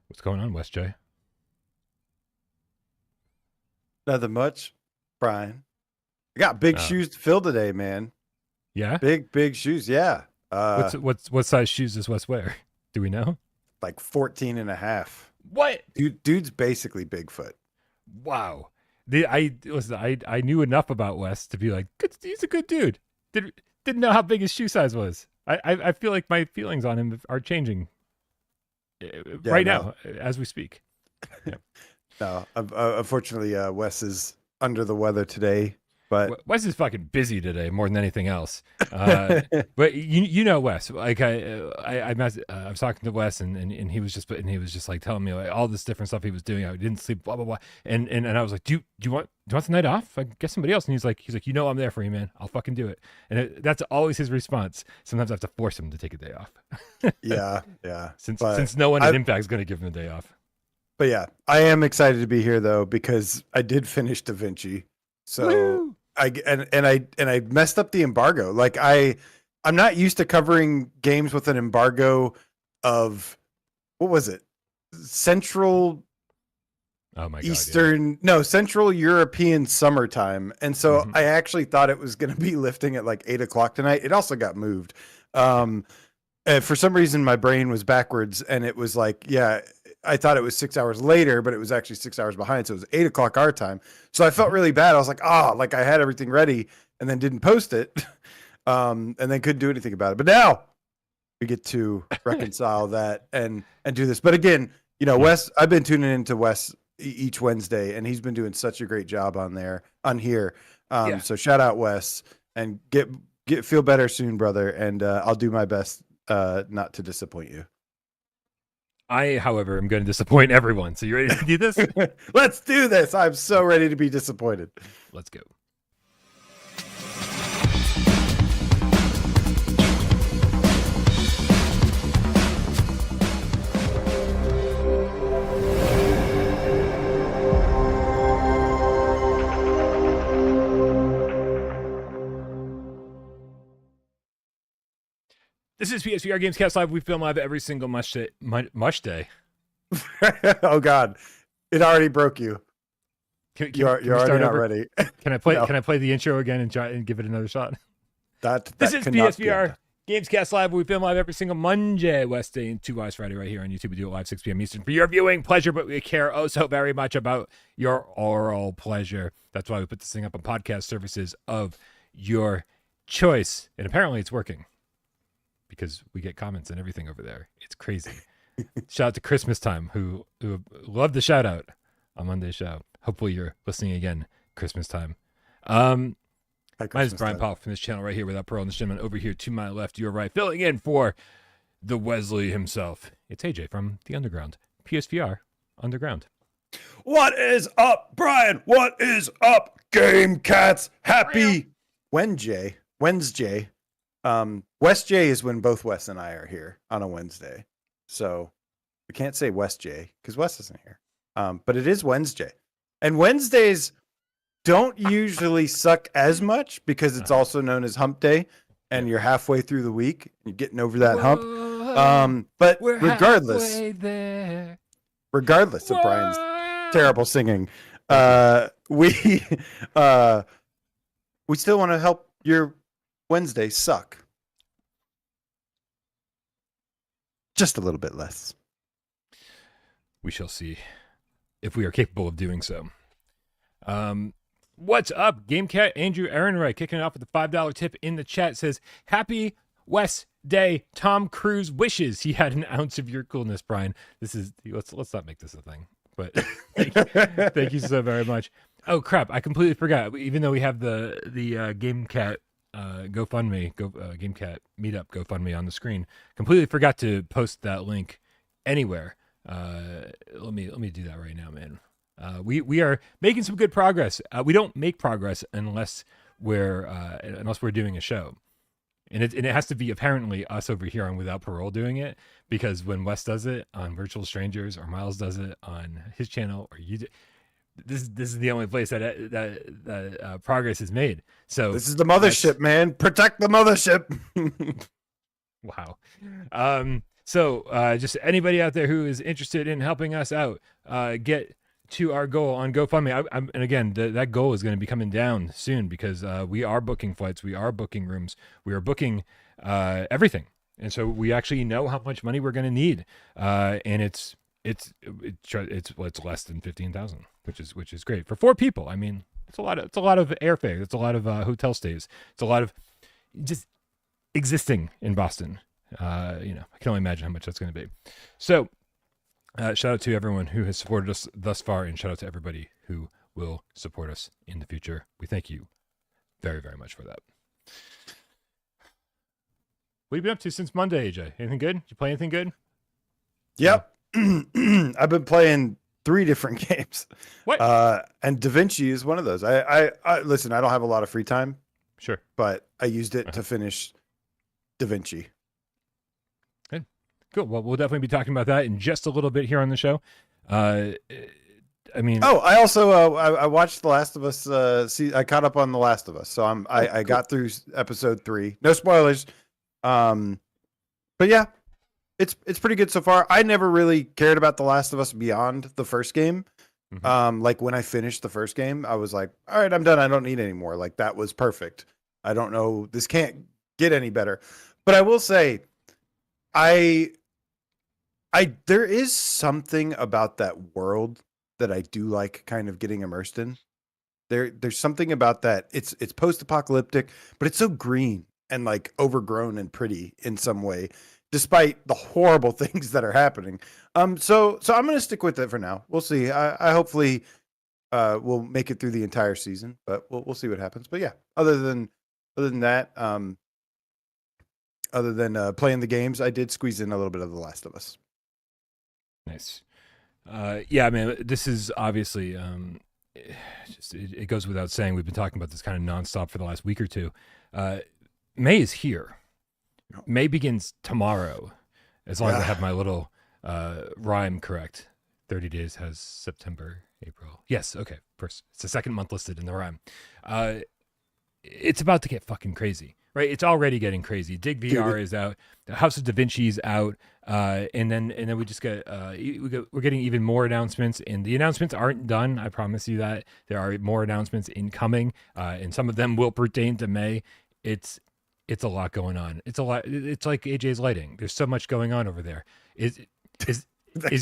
What's going on, WesJay? Nothing much, Brian. I got big Uh, shoes to fill today, man. yeah. Big shoes. Yeah. What size shoes does Wes wear? Do we know? Like 14 and a half. What? Dude's basically Bigfoot. Wow. I knew enough about Wes to be like, he's a good dude. Didn't know how big his shoe size was. I feel like my feelings on him are changing Yeah, right no. now as we speak. Yeah. No. Unfortunately, Wes is under the weather today, but Wes is fucking busy today more than anything else. But you know Wes, like I was talking to Wes and he was just like telling me like all this different stuff he was doing. I didn't sleep, blah blah blah, and I was like, do you want the night off? I can get somebody else. And he's like, I'm there for you, man. I'll fucking do it. And that's always his response. Sometimes I have to force him to take a day off. yeah. Since no one at Impact is going to give him a day off. But yeah, I am excited to be here though because I did finish Davinci. So Woo! I messed up the embargo. Like I'm not used to covering games with an embargo of what was it? Central Oh my god, Eastern, yeah. no, Central European summertime. And so Mhm. I actually thought it was going to be lifting at like 8 o'clock tonight. It also got moved. For some reason, my brain was backwards and it was like, yeah, I thought it was 6 hours later, but it was actually 6 hours behind. So it was 8 o'clock our time. So I felt really bad. I was like, like I had everything ready and then didn't post it. And then couldn't do anything about it. But now we get to reconcile that and do this. But again, Wes, I've been tuning into Wes each Wednesday and he's been doing such a great job on here. Yeah. So shout out Wes and feel better soon, brother. And I'll do my best not to disappoint you. I, however, am going to disappoint everyone. So you ready to do this? Let's do this. I'm so ready to be disappointed. Let's go. This is PSVR Gamescast Live. We film live every single mush day. Oh God, it already broke you. You're already not ready. Can I play? No. Can I play the intro again and try and give it another shot? This is PSVR Gamescast Live. We film live every single Monday, WesJay, and 2 Wise Friday right here on YouTube. We do it live 6 p.m. Eastern for your viewing pleasure, but we care oh so very much about your oral pleasure. That's why we put this thing up on podcast services of your choice, and apparently it's working because we get comments and everything over there. It's crazy. Shout out to Christmas Time who loved the shout out on Monday's show. Hopefully you're listening again Christmas time. My name is Brian Powell from this channel right here without Parole, and this gentleman over here to my left, your right, filling in for the Wesley himself. It's AJ from the Underground, PSVR Underground. What is up, Brian? What is up, Gamecats? Happy Wednesday. WesJay is when both Wes and I are here on a Wednesday. So we can't say WesJay because Wes isn't here. But it is Wednesday. And Wednesdays don't usually suck as much because it's also known as hump day and you're halfway through the week. You're getting over that hump. But regardless of Brian's terrible singing, we still want to help your Wednesday suck. Just a little bit less. We shall see if we are capable of doing so. What's up, Gamecat? Andrew Ehrenreich kicking it off with a $5 tip in the chat. Says, happy Wes Day. Tom Cruise wishes he had an ounce of your coolness, Brian. Let's not make this a thing. But thank you so very much. Oh crap, I completely forgot. Even though we have the Gamecat GoFundMe, Gamecat meetup GoFundMe on the screen, completely forgot to post that link anywhere. Let me do that right now, man. We are making some good progress. We don't make progress unless we're doing a show, and it has to be apparently us over here on Without Parole doing it, because when Wes does it on Virtual Strangers or Miles does it on his channel or you. This is the only place that progress is made. So this is the mothership, man. Protect the mothership. Wow. So just anybody out there who is interested in helping us out, get to our goal on GoFundMe. And again, that goal is going to be coming down soon because we are booking flights, we are booking rooms, we are booking everything, and so we actually know how much money we're going to need, and it's less than 15,000, which is great for 4 people. I mean, it's a lot of airfare, it's a lot of hotel stays, it's a lot of just existing in Boston. I can only imagine how much that's going to be. So shout out to everyone who has supported us thus far, and shout out to everybody who will support us in the future. We thank you very, very much for that. What have you been up to since Monday, AJ? Anything good? Did you play anything good? Yep. I've been playing 3 different games. What? And Davinci is one of those. I listen, I don't have a lot of free time. Sure. But I used it to finish Davinci. Good. Cool. Well, we'll definitely be talking about that in just a little bit here on the show. I also I watched The Last of Us. I caught up on The Last of Us, so I cool. got through episode 3. No spoilers. But yeah, it's pretty good so far. I never really cared about The Last of Us beyond the first game. Mm-hmm. Like when I finished the first game, I was like, all right, I'm done. I don't need any more. Like that was perfect. I don't know. This can't get any better. But I will say, there is something about that world that I do like kind of getting immersed in. There's something about that. It's post-apocalyptic, but it's so green and like overgrown and pretty in some way, despite the horrible things that are happening. So I'm going to stick with it for now. We'll see. I hopefully we'll make it through the entire season, but we'll see what happens. But yeah, other than that, other than playing the games, I did squeeze in a little bit of The Last of Us. Nice. Yeah, man, this is obviously it goes without saying. We've been talking about this kind of nonstop for the last week or two. May is here. May begins tomorrow, as long as I have my little rhyme correct. 30 days has September, April. Yes, okay. First, it's the second month listed in the rhyme. It's about to get fucking crazy, right? It's already getting crazy. Dig VR is out. The House of Davinci is out, and then we just get we're getting even more announcements, and the announcements aren't done. I promise you that there are more announcements incoming, and some of them will pertain to May. It's a lot going on. It's a lot. It's like AJ's lighting. There's so much going on over there. Is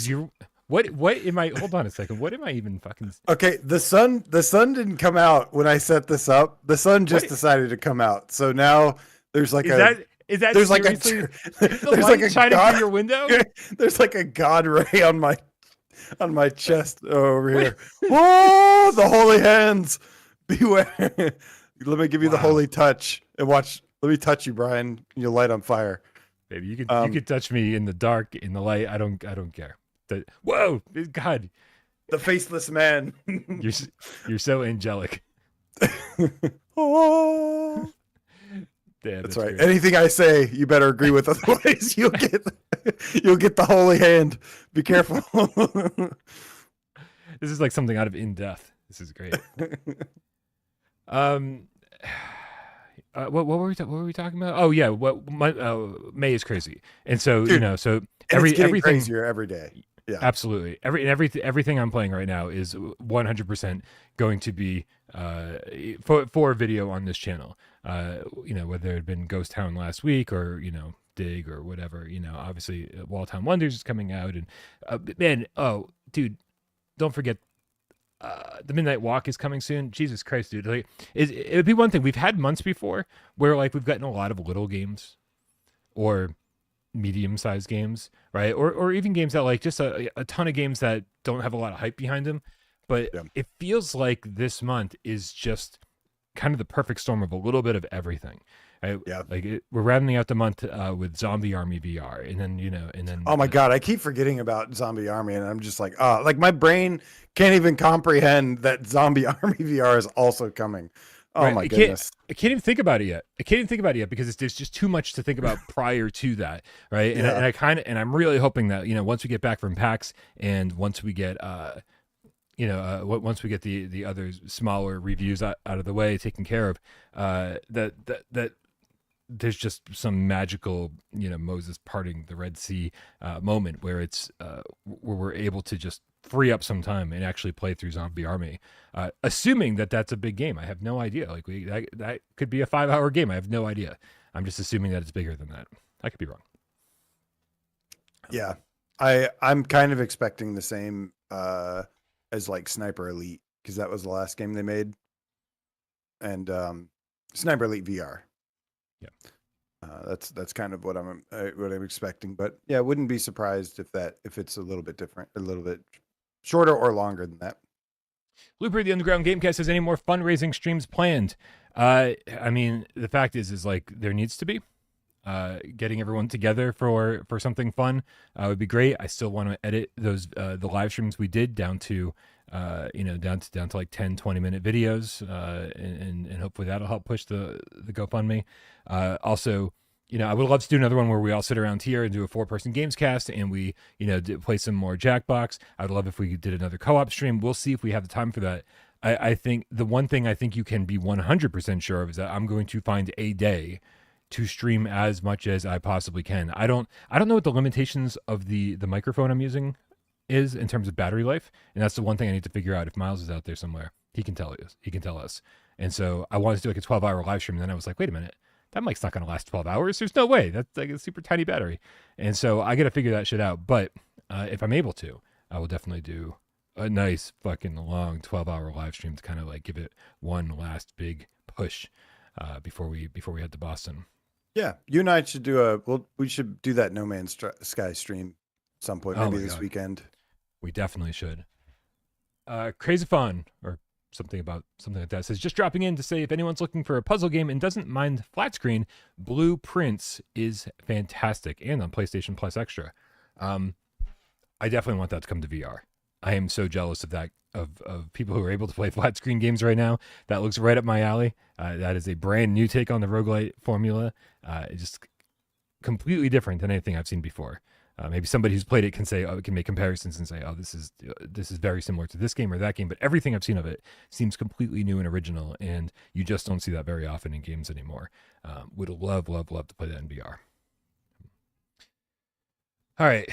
your what am I? Hold on a second. What am I even fucking? Okay, the sun didn't come out when I set this up. The sun just decided to come out. So now there's like is that there's seriously, like there's like a shining through your window. There's like a god ray on my chest over here. Whoa, the holy hands, beware. Let me give you the holy touch and watch. Let me touch you, Brian. You'll light on fire. Baby, you could touch me in the dark, in the light. I don't care. Whoa, God, the faceless man. You're so angelic. Oh. Damn, that's right. Great. Anything I say, you better agree with. Otherwise, you'll get the holy hand. Be careful. This is like something out of In Death. This is great. What were we talking about? Oh yeah, May is crazy, and so Dude, so everything everything crazier every day. Yeah, absolutely. Everything I'm playing right now is 100% going to be for video on this channel. Whether it had been Ghost Town last week or Dig or whatever. Obviously Walltown Wonders is coming out, and man, oh dude, don't forget. The Midnight Walk is coming soon. Jesus Christ, dude! Like, it would be one thing. We've had months before where like we've gotten a lot of little games, or medium-sized games, right? Or even games that like just a ton of games that don't have a lot of hype behind them. But it feels like this month is just kind of the perfect storm of a little bit of everything. Right? Yeah. We're rounding out the month with Zombie Army VR, and then oh my God, I keep forgetting about Zombie Army, and I'm just like, like my brain can't even comprehend that Zombie Army VR is also coming. Oh my goodness. I can't even think about it yet. Because there's just too much to think about prior to that, right? And I'm really hoping that once we get back from PAX and once we get once we get the other smaller reviews out of the way taken care of, that there's just some magical, Moses parting the Red Sea moment where it's where we're able to just free up some time and actually play through Zombie Army, assuming that that's a big game. I have no idea. Like that could be a 5-hour game. I have no idea. I'm just assuming that it's bigger than that. I could be wrong. Yeah, I'm kind of expecting the same as like Sniper Elite, because that was the last game they made, and Sniper Elite VR. Yeah, that's kind of what I'm expecting. But yeah, I wouldn't be surprised if it's a little bit different, a little bit shorter or longer than that. Looper, the Underground Gamecast, has any more fundraising streams planned? I mean, the fact is like there needs to be. Getting everyone together for something fun would be great. I still want to edit those the live streams we did down to down to like 10-20 minute videos, and hopefully that'll help push the GoFundMe. Also, I would love to do another one where we all sit around here and do a 4-person GamesCast, and we play some more Jackbox. I'd love if we did another co-op stream. We'll see if we have the time for that. I think the one thing I think you can be 100% sure of is that I'm going to find a day to stream as much as I possibly can. I don't know what the limitations of the microphone I'm using is in terms of battery life, and that's the one thing I need to figure out. If Miles is out there somewhere, he can tell us. And so I wanted to do like a 12-hour live stream, and then I was like, wait a minute, that mic's not going to last 12 hours. There's no way. That's like a super tiny battery. And so I got to figure that shit out. But if I'm able to, I will definitely do a nice fucking long 12-hour live stream to kind of like give it one last big push before we head to Boston. Yeah, you and I should we should do that No Man's Sky stream at some point, maybe this weekend. We definitely should. Crazy Fun, or something like that, says, just dropping in to say if anyone's looking for a puzzle game and doesn't mind flat screen, Blueprints is fantastic, and on PlayStation Plus Extra. I definitely want that to come to VR. I am so jealous of that, of people who are able to play flat screen games right now. That looks right up my alley. That is a brand new take on the roguelite formula. It's just completely different than anything I've seen before. Maybe somebody who's played it can say, can make comparisons and say, oh, this is very similar to this game or that game. But everything I've seen of it seems completely new and original, and you just don't see that very often in games anymore. Would love to play that in VR. All right,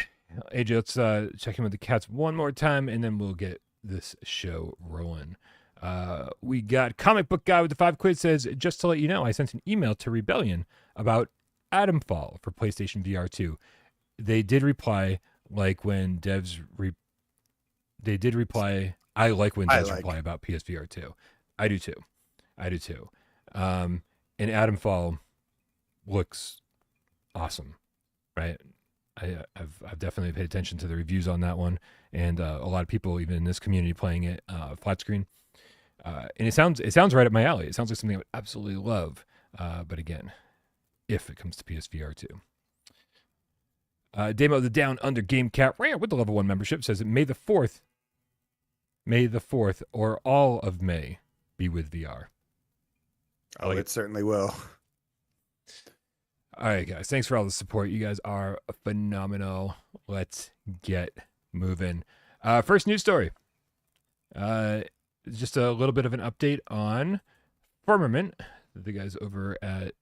AJ, let's check in with the cats one more time, and then we'll get this show rolling. We got Comic Book Guy with the 5 quid, says, just to let you know, I sent an email to Rebellion about Atomfall for PlayStation VR2. They did reply, like when devs they did reply. I like when devs reply about PSVR2. I do too. And Atomfall looks awesome, right? I've definitely paid attention to the reviews on that one, and a lot of people, even in this community, playing it flat screen. And it sounds right up my alley. It sounds like something I would absolutely love. But again, if it comes to PSVR2. Demo the Down Under Gamecat with the level 1 membership says, May the 4th, or all of May be with VR. Oh, it certainly will. All right, guys. Thanks for all the support. You guys are phenomenal. Let's get moving. First news story. Just a little bit of an update on Firmament. The guys over at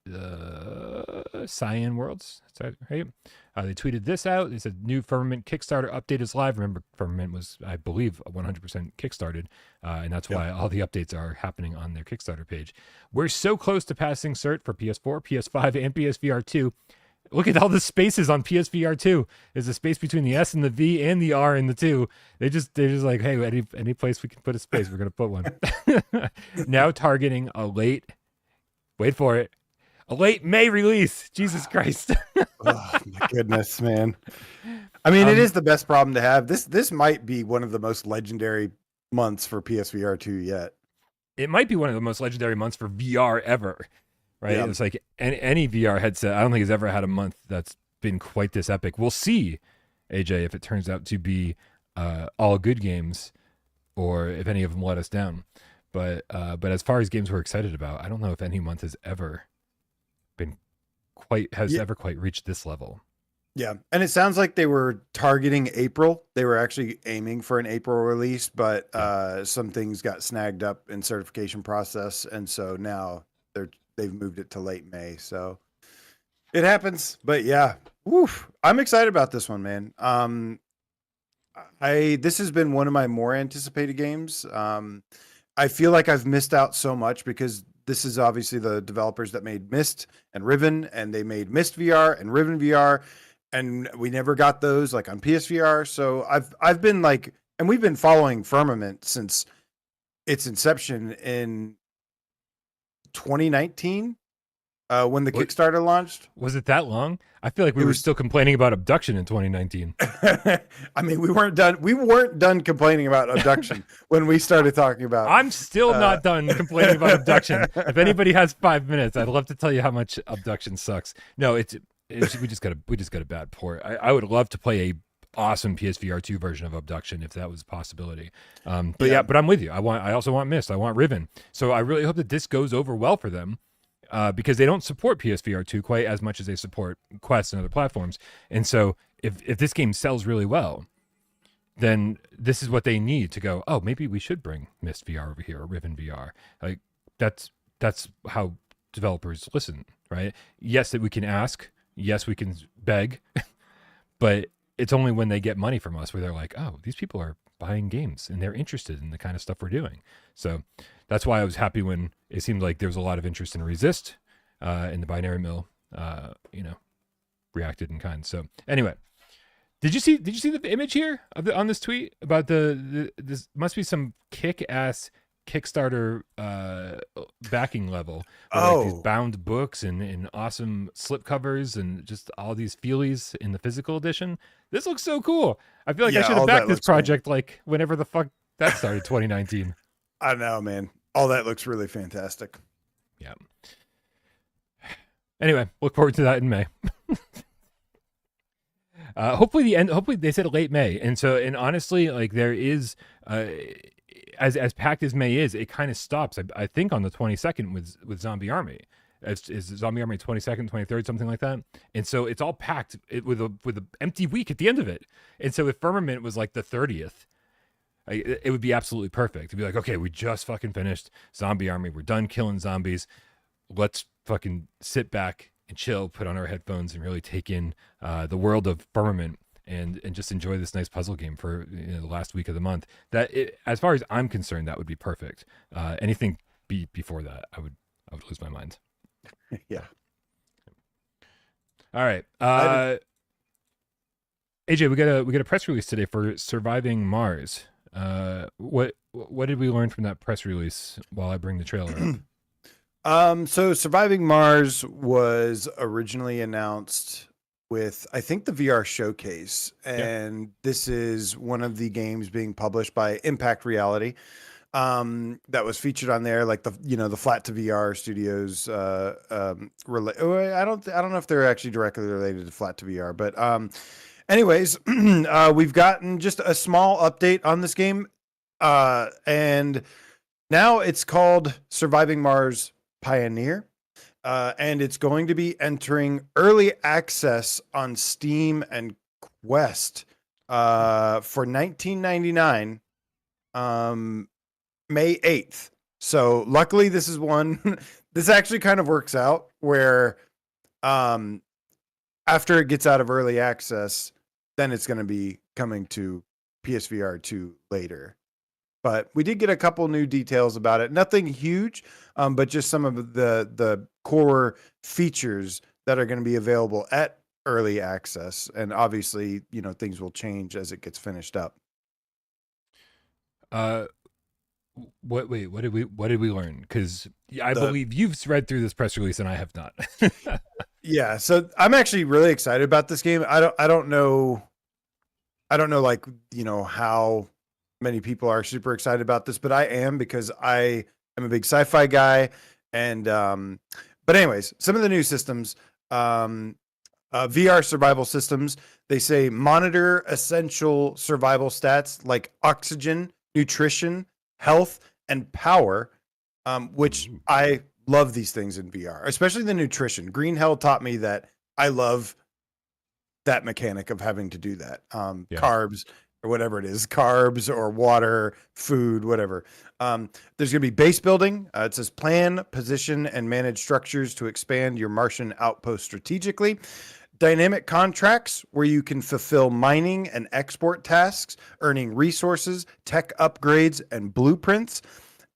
Cyan Worlds. That's right. They tweeted this out. They said, new Firmament Kickstarter update is live. Remember, Firmament was, I believe, 100% kickstarted. And that's why all the updates are happening on their Kickstarter page. We're so close to passing cert for PS4, PS5, and PSVR2. Look at all the spaces on PSVR2. There's a space between the S and the V and the R and the 2. They're just like, hey, any place we can put a space, we're going to put one. Now targeting a late, wait for it, a late May release. Jesus Christ. Oh, my goodness, man. I mean, it is the best problem to have. This might be one of the most legendary months for PSVR2 yet. It might be one of the most legendary months for VR ever, right? Yeah. It's like any VR headset, I don't think has ever had a month that's been quite this epic. We'll see, AJ, if it turns out to be all good games or if any of them let us down. But as far as games we're excited about, I don't know if any month has ever been ever quite reached this level. Yeah, and it sounds like they were targeting April. They were actually aiming for an April release, but some things got snagged up in certification process, and so now they've moved it to late May. So It happens, but yeah. Oof. I'm excited about this one, man. This has been one of my more anticipated games. I feel like I've missed out so much because this is obviously the developers that made Myst and Riven, and they made Myst VR and Riven VR, and we never got those like on PSVR. So I've been like, and we've been following Firmament since its inception in 2019, when the Kickstarter launched. Was it that long? I feel like we were still complaining about abduction in 2019. I mean, we weren't done. We weren't done complaining about abduction when we started talking about. I'm still not done complaining about abduction. If anybody has 5 minutes, I'd love to tell you how much abduction sucks. No, we just got a bad port. I would love to play a awesome PSVR2 version of abduction if that was a possibility. But I'm with you. I also want Myst. I want Riven. So I really hope that this goes over well for them. Because they don't support PSVR2 quite as much as they support Quest and other platforms. And so if this game sells really well, then this is what they need to go, oh, maybe we should bring Myst VR over here or Riven VR. Like that's how developers listen, right? Yes, that we can ask. Yes, we can beg. But it's only when they get money from us where they're like, oh, these people are buying games and they're interested in the kind of stuff we're doing. So that's why I was happy when it seemed like there was a lot of interest in Resist, in the binary mill, reacted in kind. So anyway, did you see the image here on this tweet about this must be some kick-ass Kickstarter backing level with like these bound books and awesome slipcovers and just all these feelies in the physical edition. This looks so cool. I feel like I should have backed this project like whenever the fuck that started, 2019. I know, man. All that looks really fantastic. Yeah. Anyway, look forward to that in May. Hopefully they said late May. And honestly, like there is, as packed as May is, it kind of stops, I think, on the 22nd with Zombie Army. Is Zombie Army 22nd, 23rd, something like that? And so it's all packed with a empty week at the end of it. And so if Firmament was like the 30th, it would be absolutely perfect. It'd be like, okay, we just fucking finished Zombie Army. We're done killing zombies. Let's fucking sit back and chill, put on our headphones, and really take in the world of Firmament and just enjoy this nice puzzle game for the last week of the month. As far as I'm concerned, that would be perfect. Anything before that, I would lose my mind. Yeah. All right. AJ, we got a press release today for Surviving Mars. What did we learn from that press release while I bring the trailer up? So Surviving Mars was originally announced with, I think, the VR showcase, and this is one of the games being published by Impact Reality. That was featured on there, like the Flat to VR Studios. I don't know if they're actually directly related to Flat to VR, but anyways, we've gotten just a small update on this game, and now it's called Surviving Mars Pioneer, and it's going to be entering early access on Steam and Quest for $19.99. May 8th. So luckily this is one, this actually kind of works out where, after it gets out of early access, then it's going to be coming to PSVR 2 later. But we did get a couple new details about it. Nothing huge, but just some of the core features that are going to be available at early access. And obviously, things will change as it gets finished up. What did we learn? Because I believe you've read through this press release and I have not. Yeah, so I'm actually really excited about this game. I don't know like, how many people are super excited about this, but I am, because I am a big sci-fi guy. And but anyways, some of the new systems, VR survival systems, they say monitor essential survival stats like oxygen, nutrition, health, and power, which I love these things in VR, especially the nutrition. Green Hell taught me that I love that mechanic of having to do that. Carbs or whatever it is, carbs or water, food, whatever. There's going to be base building. It says plan, position, and manage structures to expand your Martian outpost strategically. Dynamic contracts where you can fulfill mining and export tasks, earning resources, tech upgrades, and blueprints.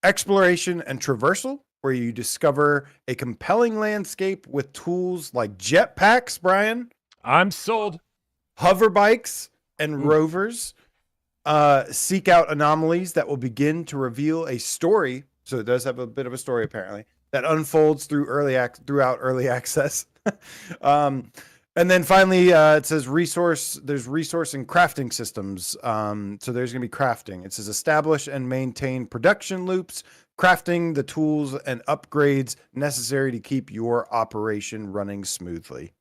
Exploration and traversal where you discover a compelling landscape with tools like jetpacks, Brian, I'm sold. hover bikes, and rovers. Seek out anomalies that will begin to reveal a story. So it does have a bit of a story, apparently, that unfolds throughout early access. And then finally, it says there's resource and crafting systems. So there's going to be crafting. It says establish and maintain production loops, crafting the tools and upgrades necessary to keep your operation running smoothly.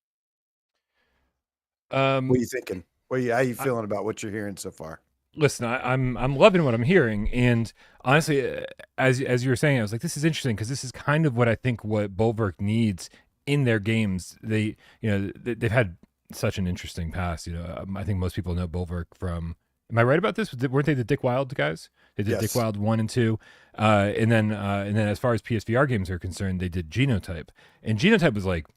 What are you thinking? How are you feeling about what you're hearing so far? Listen, I'm loving what I'm hearing, and honestly, as you were saying, I was like, this is interesting because this is kind of what I think what Bulwark needs in their games. They've had such an interesting past. I think most people know Bulwark from. Am I right about this? Weren't they the Dick Wild guys? They did Dick Wild 1 and 2, and then as far as PSVR games are concerned, they did Genotype, and Genotype was like,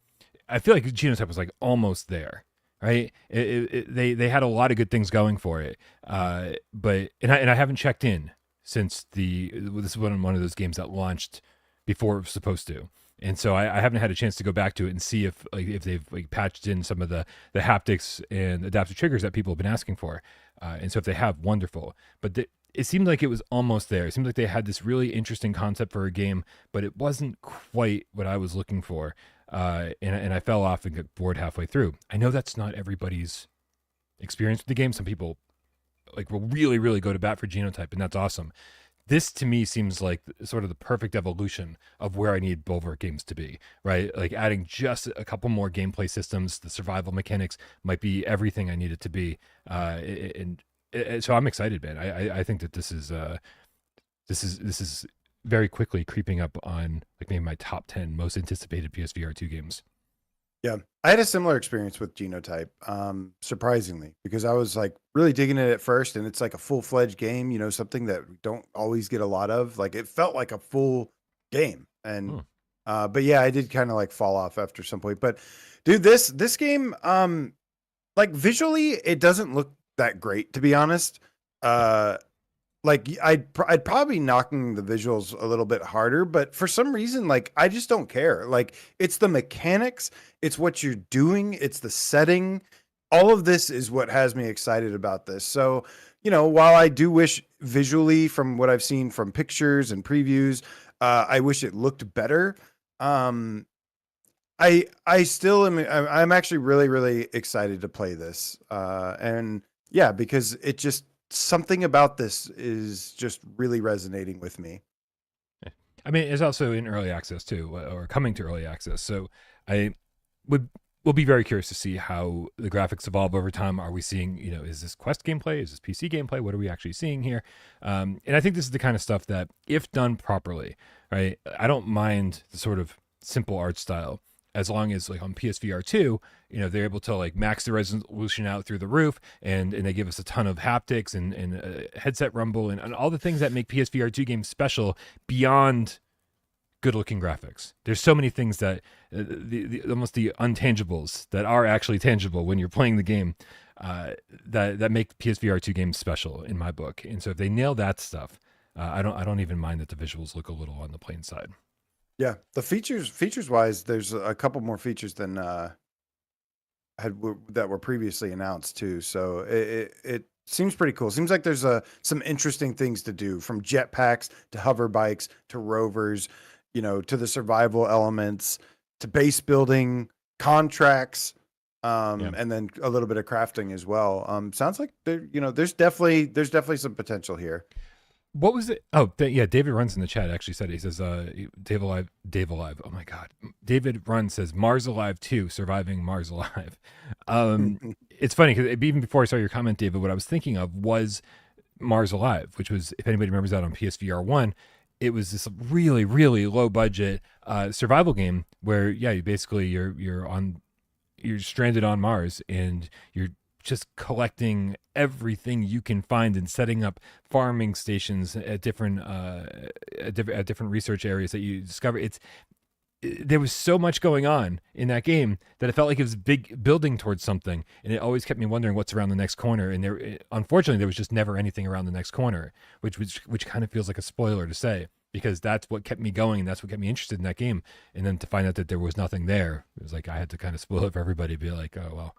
I feel like Genotype was like almost there. Right, they had a lot of good things going for it, but I haven't checked in since this is one of those games that launched before it was supposed to, and so I haven't had a chance to go back to it and see if they've patched in some of the haptics and adaptive triggers that people have been asking for, and so if they have, wonderful. But it seemed like it was almost there. It seemed like they had this really interesting concept for a game, but it wasn't quite what I was looking for. And I fell off and got bored halfway through. I know that's not everybody's experience with the game. Some people will really, really go to bat for Genotype, and that's awesome. This to me seems like sort of the perfect evolution of where I need Bulwark games to be, right? Like adding just a couple more gameplay systems, the survival mechanics might be everything I need it to be. And so I'm excited, man. I think that this is very quickly creeping up on maybe my top 10 most anticipated PSVR2 games. Yeah, I had a similar experience with Genotype, surprisingly, because I was really digging it at first, and it's like a full-fledged game, something that we don't always get a lot of. It felt like a full game, and but yeah, I did kind of fall off after some point. But dude, this game, visually, it doesn't look that great, to be honest. I'd probably knocking the visuals a little bit harder, but for some reason, I just don't care. It's the mechanics, it's what you're doing, it's the setting. All of this is what has me excited about this. So, while I do wish visually, from what I've seen from pictures and previews, I wish it looked better. I still am. I'm actually really, really excited to play this. And yeah, because it just. Something about this is just really resonating with me. I mean, it's also in early access too, or coming to early access. So I will be very curious to see how the graphics evolve over time. Are we seeing, is this Quest gameplay? Is this PC gameplay? What are we actually seeing here? And I think this is the kind of stuff that, if done properly, right, I don't mind the sort of simple art style, as long as on PSVR2, they're able to max the resolution out through the roof, and they give us a ton of haptics and headset rumble and all the things that make PSVR2 games special beyond good looking graphics. There's so many things that almost the untangibles that are actually tangible when you're playing the game, that make PSVR2 games special in my book. And so if they nail that stuff, I don't even mind that the visuals look a little on the plain side. Yeah, the features wise, there's a couple more features than that were previously announced too. So it seems pretty cool. Seems like there's some interesting things to do, from jetpacks to hover bikes to rovers, to the survival elements, to base building, contracts, and then a little bit of crafting as well. Sounds like there's definitely some potential here. What was it? Oh, yeah. David Runs in the chat actually said it. He says, Dave Alive. Oh my God. David Run says Mars Alive 2, surviving Mars Alive. It's funny because even before I saw your comment, David, what I was thinking of was Mars Alive, which was, if anybody remembers that on PSVR 1, it was this really, really low budget survival game where, yeah, you basically you're stranded on Mars and you're just collecting everything you can find and setting up farming stations at different research areas that you discover. There was so much going on in that game that it felt like it was building towards something, and it always kept me wondering what's around the next corner. And unfortunately, there was just never anything around the next corner, which kind of feels like a spoiler to say, because that's what kept me going, and that's what kept me interested in that game. And then to find out that there was nothing there, it was like I had to kind of spoil it for everybody. Be like, oh well,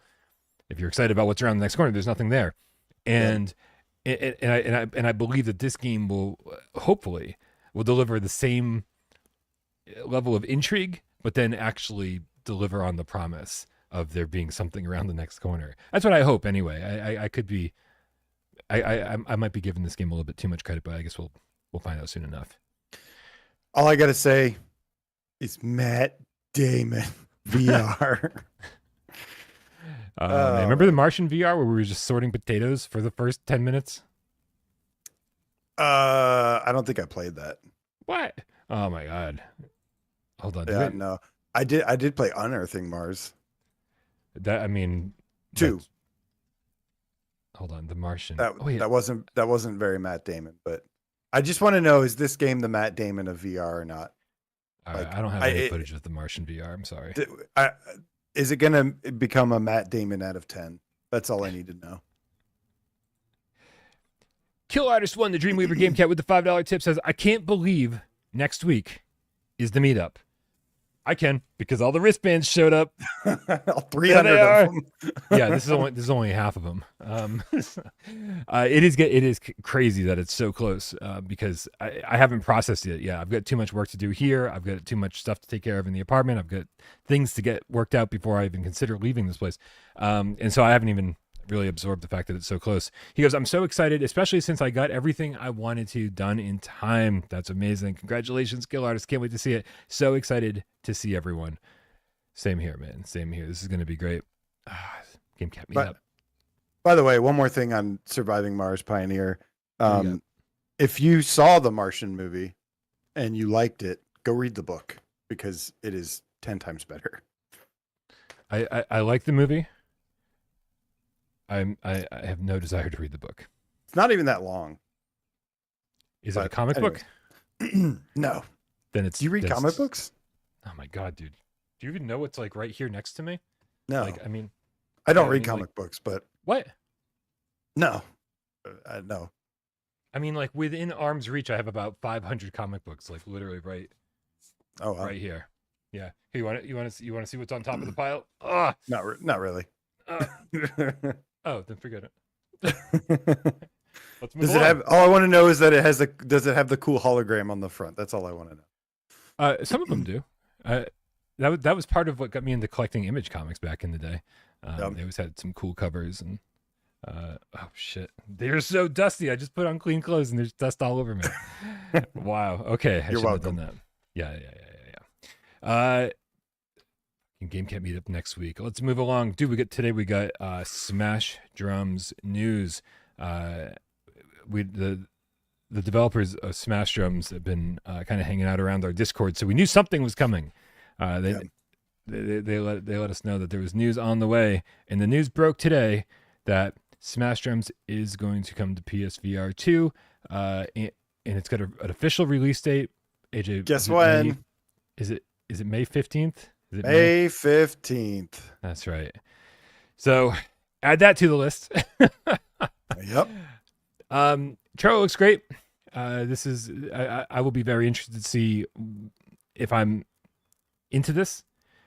if you're excited about what's around the next corner, there's nothing there. And I believe that this game will hopefully deliver the same level of intrigue, but then actually deliver on the promise of there being something around the next corner. That's what I hope anyway. I could be, I might be giving this game a little bit too much credit, but I guess we'll find out soon enough. All I gotta say is Matt Damon VR. Remember the Martian VR where we were just sorting potatoes for the first 10 minutes? I don't think I played that. What? Oh my God. Hold on. Yeah, no. I did play Unearthing Mars. I mean, 2. Hold on, The Martian. That wasn't very Matt Damon, but I just want to know, is this game the Matt Damon of VR or not? I don't have any footage of The Martian VR. I'm sorry. Is it going to become a Matt Damon out of 10? That's all I need to know. Kill Artist 1, the Dreamweaver Gamecat with the $5 tip says, I can't believe next week is the meetup. I can, because all the wristbands showed up. All 300 of them. Yeah, this is only half of them. It is crazy that it's so close, because I haven't processed it yet. I've got too much work to do here. I've got too much stuff to take care of in the apartment. I've got things to get worked out before I even consider leaving this place. And so I haven't even really absorbed the fact that it's so close. He goes, I'm so excited, especially since I got everything I wanted to done in time. That's amazing. Congratulations, Kill Artist. Can't wait to see it. So excited to see everyone. Same here, man. Same here. This is going to be great. Gamecat meetup. By the way, one more thing on Surviving Mars Pioneer. If you saw the Martian movie and you liked it, go read the book, because it is 10 times better. I like the movie. I have no desire to read the book. It's not even that long. Is it a comic book? No. Then it's. Do you read comic books? Oh my God, dude! Do you even know what's like right here next to me? No. Like, I mean, I don't read comic books, but what? No. No. I mean, like within arm's reach, I have about 500 comic books, like literally right. Oh, wow. Right here. Yeah. Hey, you want to see what's on top of the pile? Not really. Oh, then forget it. Let's move Does along. it have? All I want to know is that does it have the cool hologram on the front? That's all I want to know. Some of them do. That was part of what got me into collecting Image comics back in the day. They always had some cool covers and. Oh shit! They're so dusty. I just put on clean clothes and there's dust all over me. Wow. Okay, I You're welcome. have done that. Yeah. Gamecat meetup next week. Let's move along, dude. We got Smash Drums news. The developers of Smash Drums have been kind of hanging out around our Discord, so we knew something was coming. They let us know that there was news on the way, and the news broke today that Smash Drums is going to come to PSVR2, and it's got an official release date. AJ, guess when? Is it May 15th? Is it May 15th? That's right. So add that to the list. Yep. Trailer looks great. I will be very interested to see if I'm into this,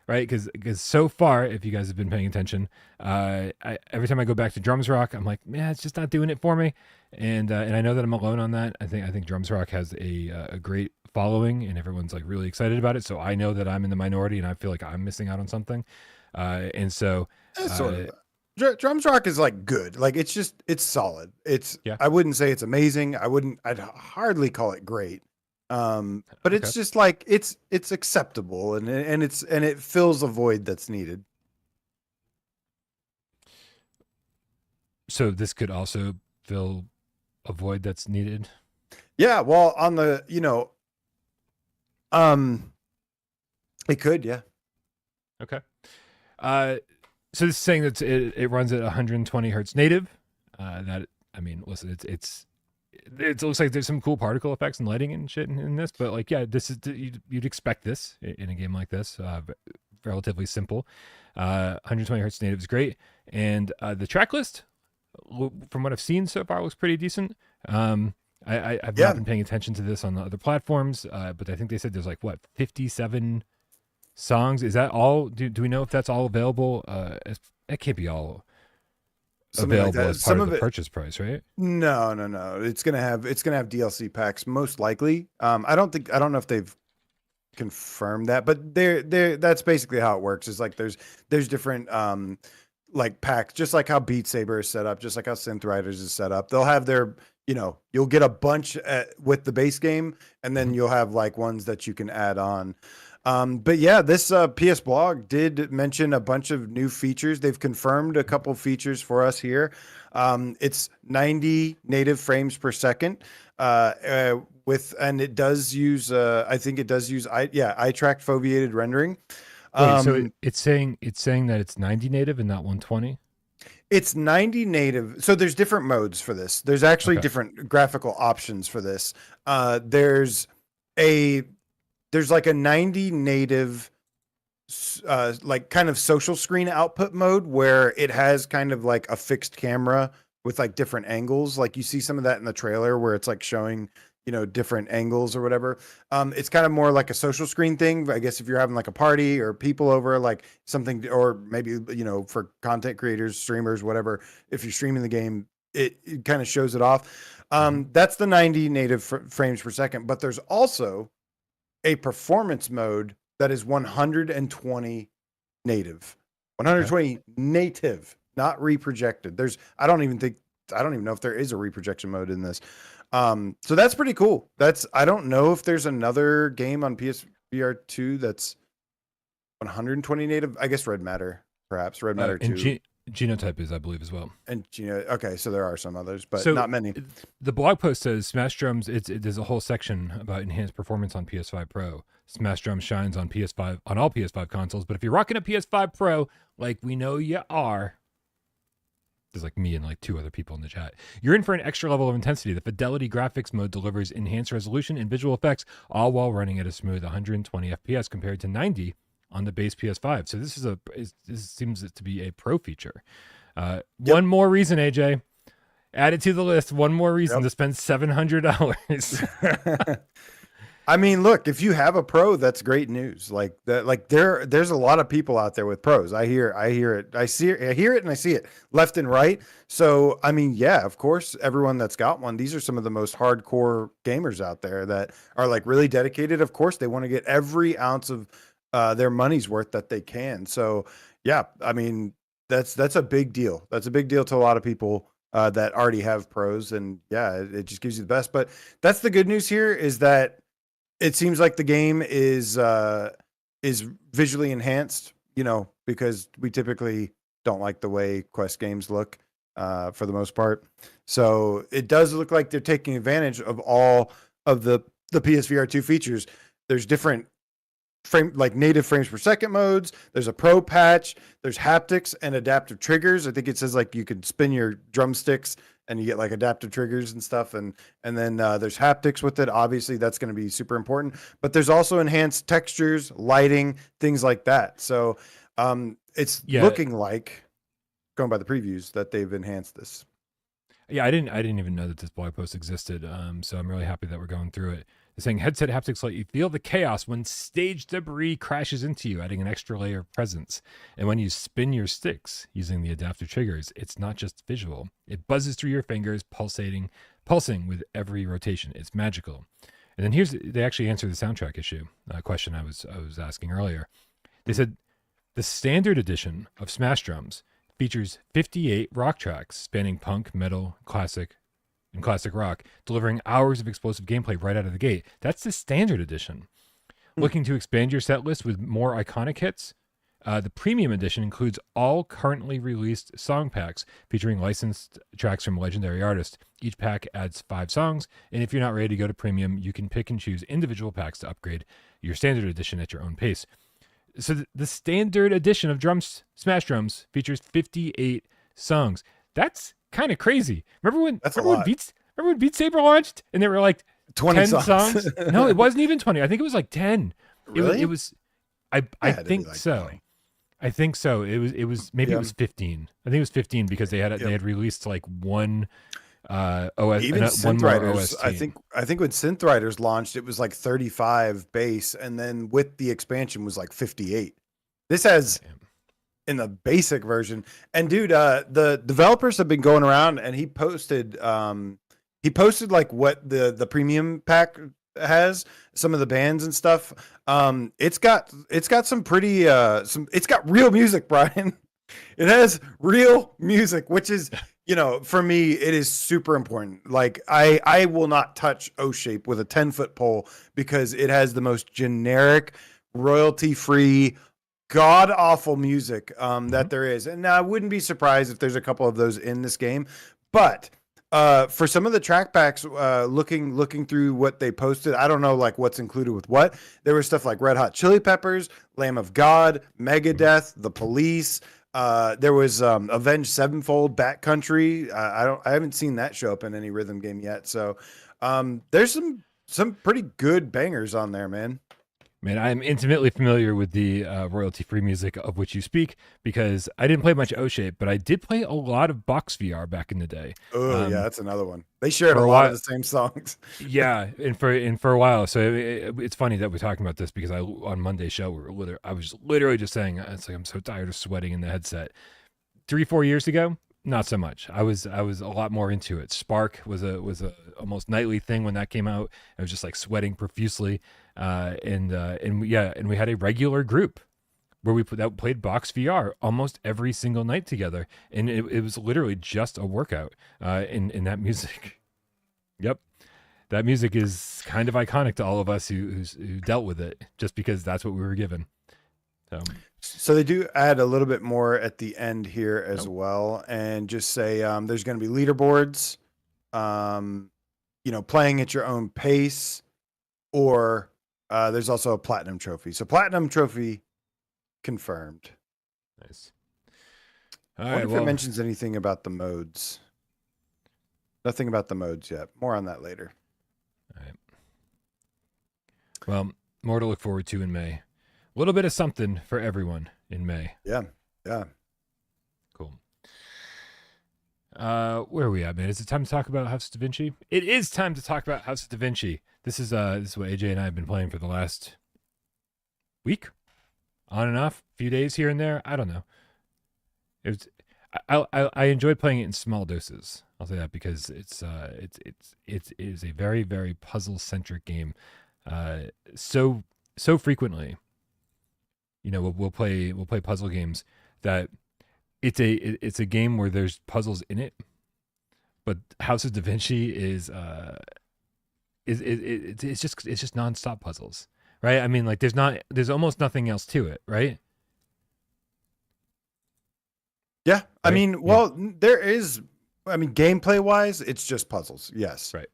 right? Because so far, if you guys have been paying attention, every time I go back to Drums Rock, I'm like, man, it's just not doing it for me. And I know that I'm alone on that. I think Drums Rock has a great following, and everyone's like really excited about it. So I know that I'm in the minority, and I feel like I'm missing out on something. And so, sort of. Drums Rock is like good. Like it's solid. I wouldn't say it's amazing. I'd hardly call it great. But it's just like it's acceptable, and it fills a void that's needed. So this could also fill a void that's needed. Yeah, well, on the it could, yeah. Okay. So this is saying that it runs at 120 hertz native. Listen, it looks like there's some cool particle effects and lighting and shit in this, but like, yeah, this is you'd expect this in a game like this. Relatively simple. 120 hertz native is great, and the track list, from what I've seen so far, looks pretty decent. I've not been paying attention to this on the other platforms, but I think they said there's like 57 songs. Is that all? Do we know if that's all available? It can't be all available as part of the purchase price, right? No. It's gonna have DLC packs most likely. I don't know if they've confirmed that, but that's basically how it works. Is like there's different like packs, just like how Beat Saber is set up, just like how Synth Riders is set up. They'll have their, you'll get a bunch with the base game, and then you'll have like ones that you can add on. But yeah, this PS blog did mention a bunch of new features. They've confirmed a couple features for us here. It's 90 native frames per second, and it does use, I think it does use eye track foveated rendering. Wait, so it's saying that it's 90 native and not 120. It's 90 native. So there's different modes for this. There's actually different graphical options for this. There's like a 90 native, like kind of social screen output mode where it has kind of like a fixed camera with like different angles. Like you see some of that in the trailer where it's like showing, different angles or whatever. It's kind of more like a social screen thing. I guess if you're having like a party or people over, like something, or maybe, for content creators, streamers, whatever, if you're streaming the game, it kind of shows it off. That's the 90 native frames per second, but there's also a performance mode that is 120 native, 120 native, not reprojected. I don't even know if there is a reprojection mode in this. So that's pretty cool. I don't know if there's another game on PSVR2 that's 120 native. I guess Red Matter, perhaps Red Matter 2. Genotype is, I believe, as well. And okay, so there are some others, but not many. The blog post says Smash Drums. There's a whole section about enhanced performance on PS5 Pro. Smash Drums shines on PS5 on all PS5 consoles, but if you're rocking a PS5 Pro, like we know you are, there's like me and like two other people in the chat, you're in for an extra level of intensity. The Fidelity graphics mode delivers enhanced resolution and visual effects, all while running at a smooth 120 FPS compared to 90 on the base PS5. So this seems to be a pro feature. One more reason, AJ, add it to the list. One more reason to spend $700. I mean, look, if you have a pro, that's great news. Like that, like there's a lot of people out there with pros. I hear it. I hear it and I see it left and right. So, I mean, yeah, of course, everyone that's got one, these are some of the most hardcore gamers out there that are like really dedicated. Of course, they want to get every ounce of their money's worth that they can. So yeah, I mean, that's a big deal. That's a big deal to a lot of people that already have pros, and yeah, it just gives you the best. But that's the good news here, is that it seems like the game is visually enhanced, because we typically don't like the way Quest games look for the most part. So it does look like they're taking advantage of all of the PSVR2 features. There's different native frames per second modes. There's a pro patch. There's haptics and adaptive triggers. I think it says like you can spin your drumsticks and you get like adaptive triggers and stuff. And then there's haptics with it. Obviously that's going to be super important, but there's also enhanced textures, lighting, things like that. So it's looking like, going by the previews, that they've enhanced this. Yeah, I didn't even know that this blog post existed. So I'm really happy that we're going through it. They're saying headset haptics let you feel the chaos when stage debris crashes into you, adding an extra layer of presence. And when you spin your sticks using the adaptive triggers, it's not just visual. It buzzes through your fingers, pulsing with every rotation. It's magical. And then they actually answer the soundtrack issue question I was asking earlier. They said the standard edition of Smash Drums features 58 rock tracks spanning punk, metal, classic, and classic rock, delivering hours of explosive gameplay right out of the gate. That's the standard edition. Looking to expand your set list with more iconic hits? The premium edition includes all currently released song packs featuring licensed tracks from legendary artists. Each pack adds 5 songs, and if you're not ready to go to premium, you can pick and choose individual packs to upgrade your standard edition at your own pace. So the standard edition of Smash Drums features 58 songs. That's kind of crazy. Remember when That's a lot. Remember when Beat Saber launched and there were like 20 10 songs? No, it wasn't even 20. I think it was like 10. Really? It was I think like so. 20. I think so. It was maybe it was 15. I think it was 15 because they had released like one OS, even Synth Riders. I think when Synth Riders launched, it was like 35 base, and then with the expansion was like 58. This has in the basic version. And dude, the developers have been going around, and he posted like what the premium pack has, some of the bands and stuff. It's got some pretty it's got real music, Brian. It has real music, which is, you know, for me, it is super important. Like I will not touch O-Shape with a 10-foot pole because it has the most generic, royalty-free, god-awful music that there is. And I wouldn't be surprised if there's a couple of those in this game. But for some of the track packs, looking through what they posted, I don't know like what's included with what. There was stuff like Red Hot Chili Peppers, Lamb of God, Megadeth, The Police. There was Avenged Sevenfold, Backcountry. I haven't seen that show up in any rhythm game yet. So there's some pretty good bangers on there, man. Man, I'm intimately familiar with the royalty-free music of which you speak because I didn't play much O-Shape, but I did play a lot of Box VR back in the day. Oh, yeah, that's another one. They shared a lot of the same songs. Yeah, and for a while. So it's funny that we're talking about this because on Monday's show I was literally just saying it's like I'm so tired of sweating in the headset. 3-4 years ago, not so much. I was a lot more into it. Spark was a almost nightly thing when that came out. I was just like sweating profusely. And we had a regular group where we played Box VR almost every single night together, and it was literally just a workout in that music. Yep, that music is kind of iconic to all of us who dealt with it, just because that's what we were given. So they do add a little bit more at the end here as well, and just say there's going to be leaderboards, playing at your own pace, or there's also a platinum trophy. So platinum trophy confirmed. Nice. I wonder if it mentions anything about the modes. Nothing about the modes yet. More on that later. All right. Well, more to look forward to in May. A little bit of something for everyone in May. Yeah. Cool. Where are we at, man? Is it time to talk about House of Davinci? It is time to talk about House of Davinci. This is what AJ and I have been playing for the last week, on and off, few days here and there. I don't know. I enjoyed playing it in small doses. I'll say that because it is a very, very puzzle centric game. So frequently, we'll play puzzle games that it's a game where there's puzzles in it, but House of Davinci is it's just nonstop puzzles, right? I mean, like there's almost nothing else to it, right? Yeah, I mean, well, there is. I mean, gameplay wise, it's just puzzles. Yes, right.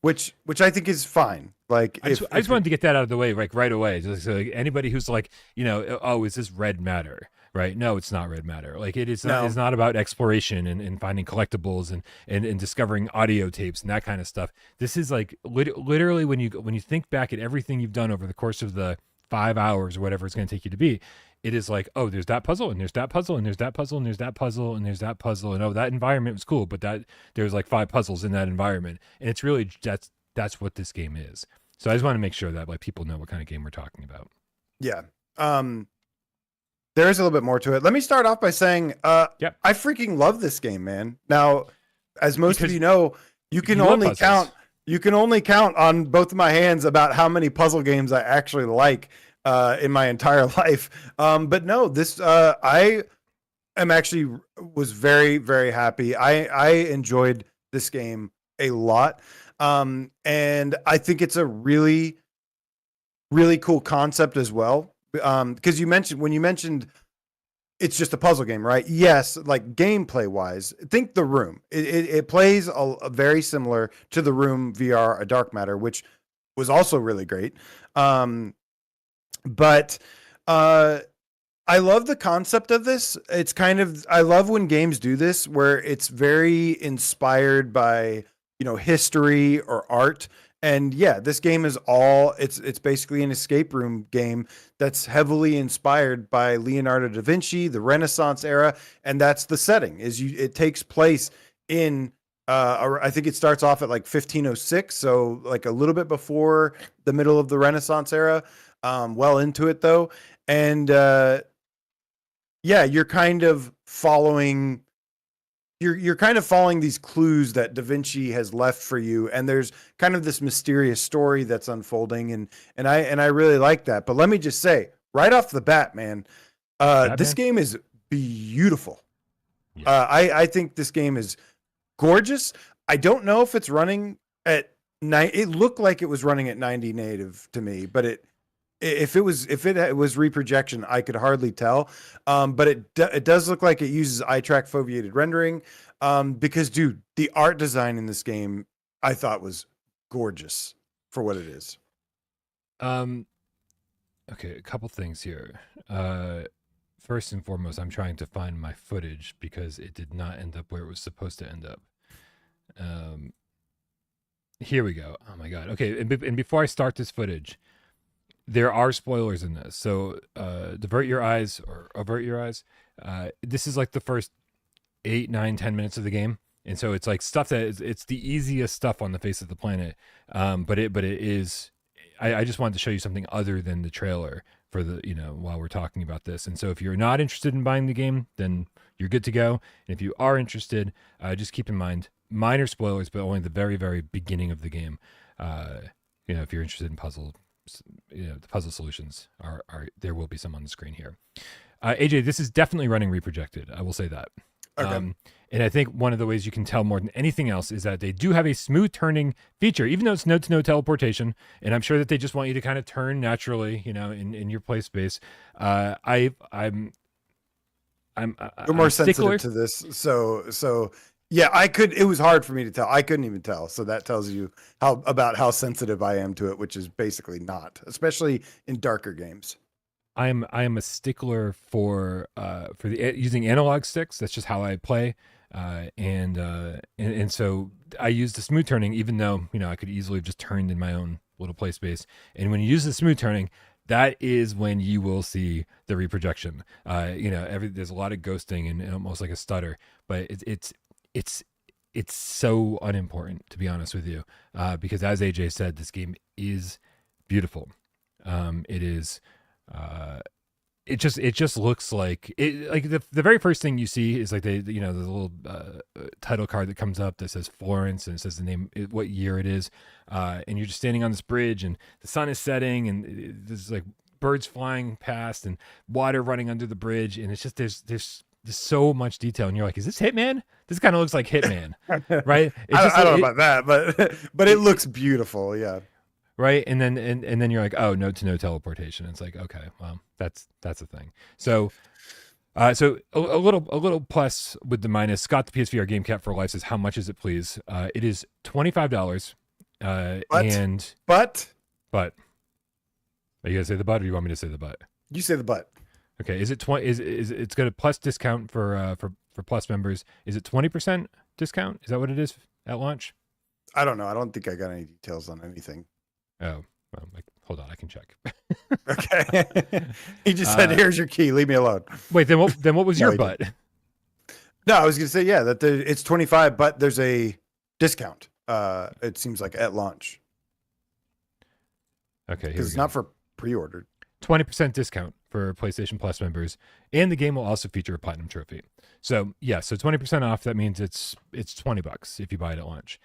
Which I think is fine. Like, I just wanted to get that out of the way, like right away. Just like anybody who's like, oh, is this red matter? Right? No, it's not red matter. Like it is. It's not about exploration and finding collectibles and discovering audio tapes and that kind of stuff. This is like literally when you think back at everything you've done over the course of the 5 hours or whatever it's going to take you to beat. It is like, oh, there's that puzzle, and there's that puzzle, and there's that puzzle, and there's that puzzle, and there's that puzzle, and oh, that environment was cool, but there's like 5 puzzles in that environment, and it's really that's what this game is. So I just want to make sure that like people know what kind of game we're talking about. Yeah, there is a little bit more to it. Let me start off by saying, I freaking love this game, man. Now, as most of you know, you can only count on both of my hands about how many puzzle games I actually like. In my entire life. But no, this, I am actually was very, very happy. I enjoyed this game a lot. And I think it's a really, really cool concept as well. Because when you mentioned it's just a puzzle game, right? Yes. Like gameplay wise, think The Room. It plays a very similar to The Room VR, A Dark Matter, which was also really great. But Uh, I love the concept of this. It's kind of, I love when games do this where it's very inspired by, history or art. And yeah, this game is it's basically an escape room game that's heavily inspired by Leonardo da Vinci, the Renaissance era, and that's the setting. It takes place in I think it starts off at like 1506, so like a little bit before the middle of the Renaissance era, well into it though. And yeah, you're kind of following these clues that Da Vinci has left for you, and there's kind of this mysterious story that's unfolding, and I really like that. But let me just say, right off the bat, man, this game is beautiful. Yeah. I think this game is gorgeous. I don't know if it's running at 9. It looked like it was running at 90 native to me, but if it was reprojection, I could hardly tell. But it does look like it uses eye track foveated rendering. Because dude, the art design in this game I thought was gorgeous for what it is. Okay, a couple things here. First and foremost, I'm trying to find my footage because it did not end up where it was supposed to end up. Here we go. Oh my god. Okay, and before I start this footage, there are spoilers in this, so divert your eyes or avert your eyes. This is like the first 8, 9, 10 minutes of the game, and so it's like stuff that it's the easiest stuff on the face of the planet. But it is. I just wanted to show you something other than the trailer for the while we're talking about this. And so if you're not interested in buying the game, then you're good to go. And if you are interested, just keep in mind minor spoilers, but only the very, very beginning of the game. If you're interested in the puzzle solutions are there will be some on the screen here. AJ, this is definitely running reprojected. I will say that. Okay. And I think one of the ways you can tell more than anything else is that they do have a smooth turning feature, even though it's node-to-node teleportation. And I'm sure that they just want you to kind of turn naturally, in your play space. I'm more sensitive to this, so. Yeah, it was hard for me to tell. I couldn't even tell. So that tells you how sensitive I am to it, which is basically not, especially in darker games. I am a stickler for using analog sticks. That's just how I play. And so I use the smooth turning, even though, I could easily have just turned in my own little play space. And when you use the smooth turning, that is when you will see the reprojection. There's a lot of ghosting and almost like a stutter, but it's so unimportant, to be honest with you, because as AJ said, this game is beautiful. It is. It just looks like it. Like the very first thing you see is like the little title card that comes up that says Florence, and it says the name, what year it is, and you're just standing on this bridge, and the sun is setting, and there's like birds flying past, and water running under the bridge, and it's just there's so much detail, and you're like, is this Hitman? This kind of looks like Hitman, right? I don't know about that, but it looks beautiful, yeah. Right, and then you're like, oh, node-to-node teleportation. It's like, okay, well, that's a thing. So, a little plus with the minus. Scott, the PSVR Gamecat for life, says, how much is it, please? It is $25. But are you gonna say the but, or you want me to say the but? You say the but. Okay, is it 20? Is it's got a plus discount for plus members? Is it 20% discount? Is that what it is at launch? I don't know. I don't think I got any details on anything. Oh, well, hold on, I can check. Okay. He just said, "Here's your key. Leave me alone." Wait, then what was your butt? No, I was going to say, yeah, that it's 25, but there's a discount. It seems like at launch. Okay, because it's not for pre-ordered. 20% discount for PlayStation Plus members, and the game will also feature a platinum trophy. So yeah, so 20% off. That means it's $20 if you buy it at launch.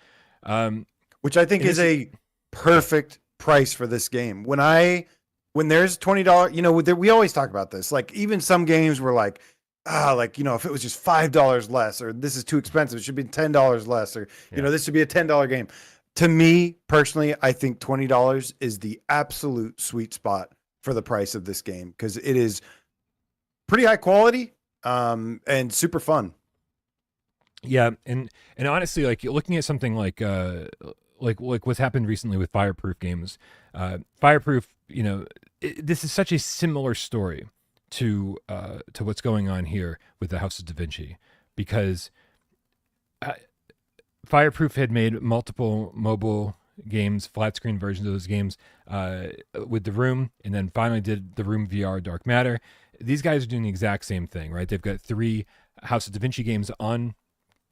Which I think is a perfect price for this game. When there's $20, we always talk about this. Like even some games were like, if it was just $5 less, or this is too expensive, it should be $10 less, or this should be a $10 game. To me personally, I think $20 is the absolute sweet spot for the price of this game, because it is pretty high quality and super fun. Yeah, and honestly, like looking at something like what's happened recently with Fireproof games. Fireproof, this is such a similar story to what's going on here with the House of Davinci, because Fireproof had made multiple mobile games, flat screen versions of those games with The Room, and then finally did The Room VR Dark Matter. These guys are doing the exact same thing, right? They've got 3 House of Davinci games on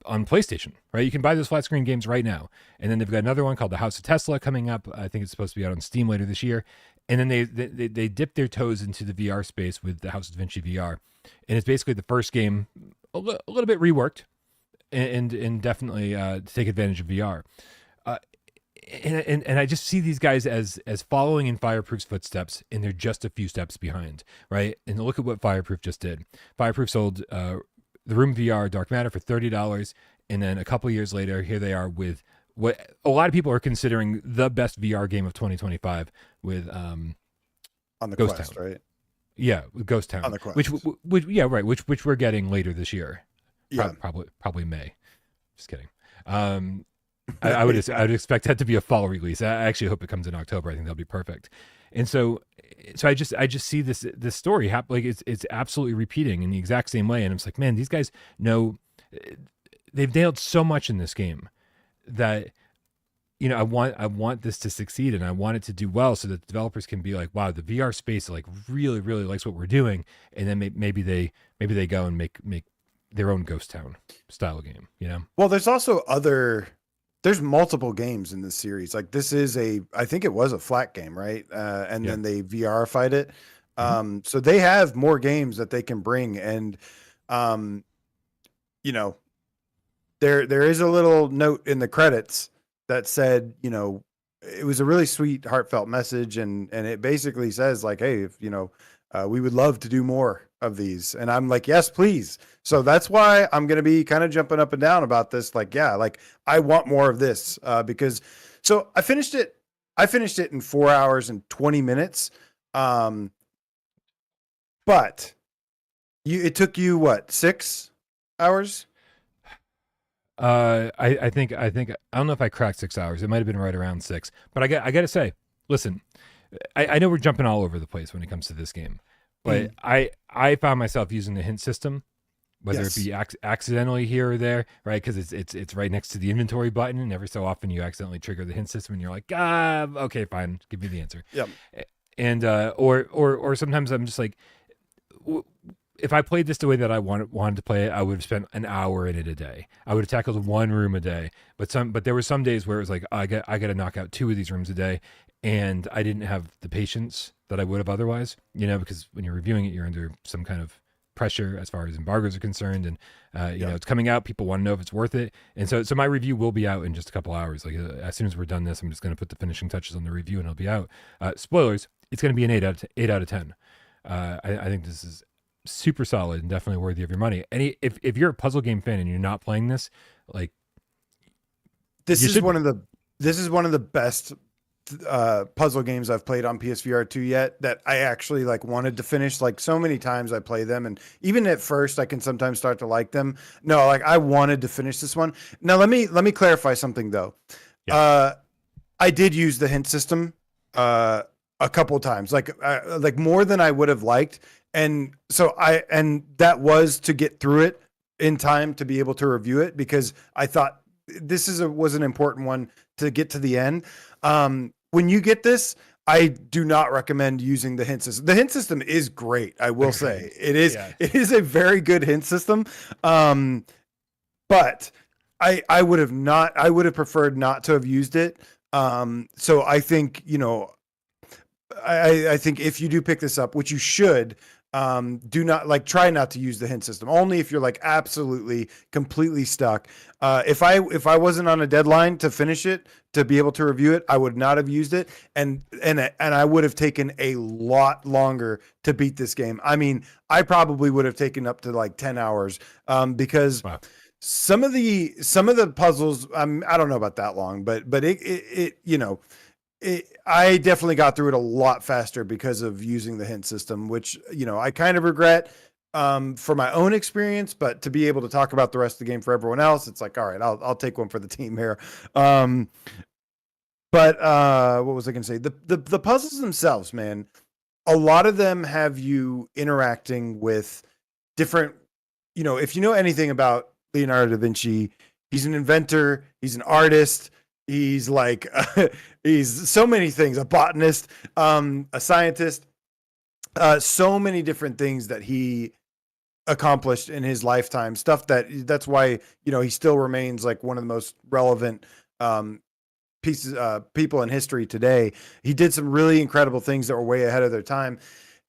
PlayStation, right? You can buy those flat screen games right now. And then they've got another one called The House of Tesla coming up. I think it's supposed to be out on Steam later this year. And then they dip their toes into the VR space with The House of Vinci VR. And it's basically the first game a little bit reworked and definitely to take advantage of VR. And I just see these guys as following in Fireproof's footsteps, and they're just a few steps behind, right? And look at what Fireproof just did. Fireproof sold The Room VR Dark Matter for $30, and then a couple years later, here they are with what a lot of people are considering the best VR game of 2025 with on the Ghost Quest, Town. right? Yeah, with Ghost Town, On the Quest. which we're getting later this year. Yeah. Probably May. Just kidding. I would expect that to be a fall release. I actually hope it comes in October. I think that'll be perfect. And so I just see this story happen. Like it's absolutely repeating in the exact same way. And I'm just like, man, these guys know they've nailed so much in this game that I want this to succeed, and I want it to do well, so that developers can be like, wow, the VR space like really really likes what we're doing, and then maybe they go and make their own Ghost Town style game. Well, there's multiple games in this series. Like this is I think it was a flat game, right? And then they VRified it. So they have more games that they can bring. And, there is a little note in the credits that said, it was a really sweet, heartfelt message. And it basically says like, hey, if, we would love to do more of these. And I'm like, yes, please. So that's why I'm going to be kind of jumping up and down about this. Like, yeah, like I want more of this because so I finished it in 4 hours and 20 minutes. But it took you what, 6 hours? I think I don't know if I cracked 6 hours. It might've been right around 6, but I got to say, listen, I know we're jumping all over the place when it comes to this game, but I found myself using the hint system, whether it be accidentally here or there, right? Because it's right next to the inventory button, and every so often you accidentally trigger the hint system, and you're like, okay, fine, give me the answer. Yep. And or sometimes I'm just like, if I played this the way that I wanted to play it, I would have spent an hour in it a day. I would have tackled one room a day. But there were some days where it was like, I got to knock out 2 of these rooms a day, and I didn't have the patience that I would have otherwise, because when you're reviewing it, you're under some kind of pressure as far as embargoes are concerned, and it's coming out. People want to know if it's worth it, and so my review will be out in just a couple hours. Like as soon as we're done this, I'm just going to put the finishing touches on the review, and it'll be out. Spoilers: it's going to be an 8 out of 10. I think this is super solid and definitely worthy of your money. And if you're a puzzle game fan and you're not playing this, like this is one of the best puzzle games I've played on PSVR2 yet, that I actually like wanted to finish. Like so many times I play them, and even at first I can sometimes start to like them. No, like I wanted to finish this one. Now let me clarify something though. Yeah. I did use the hint system a couple times, like more than I would have liked. And so that was to get through it in time to be able to review it, because I thought this was an important one to get to the end. When you get this, I do not recommend using the hint system. The hint system is great. I will say it is. Yeah. It is a very good hint system. But I would have preferred not to have used it. So I think, I think if you do pick this up, which you should, do not try not to use the hint system. Only if you're like absolutely completely stuck. If I wasn't on a deadline to finish it, to be able to review it, I would not have used it. And I would have taken a lot longer to beat this game. I mean, I probably would have taken up to like 10 hours, because wow. Some of the puzzles, I don't know about that long, but I definitely got through it a lot faster because of using the hint system, which, I kind of regret for my own experience, but to be able to talk about the rest of the game for everyone else, it's like, all right, I'll take one for the team here. But what was I going to say? The puzzles themselves, man, a lot of them have you interacting with different, if you know anything about Leonardo da Vinci, he's an inventor, he's an artist, he's like, he's so many things, a botanist, a scientist, so many different things that he accomplished in his lifetime, stuff that's why, he still remains like one of the most relevant, people in history today. He did some really incredible things that were way ahead of their time,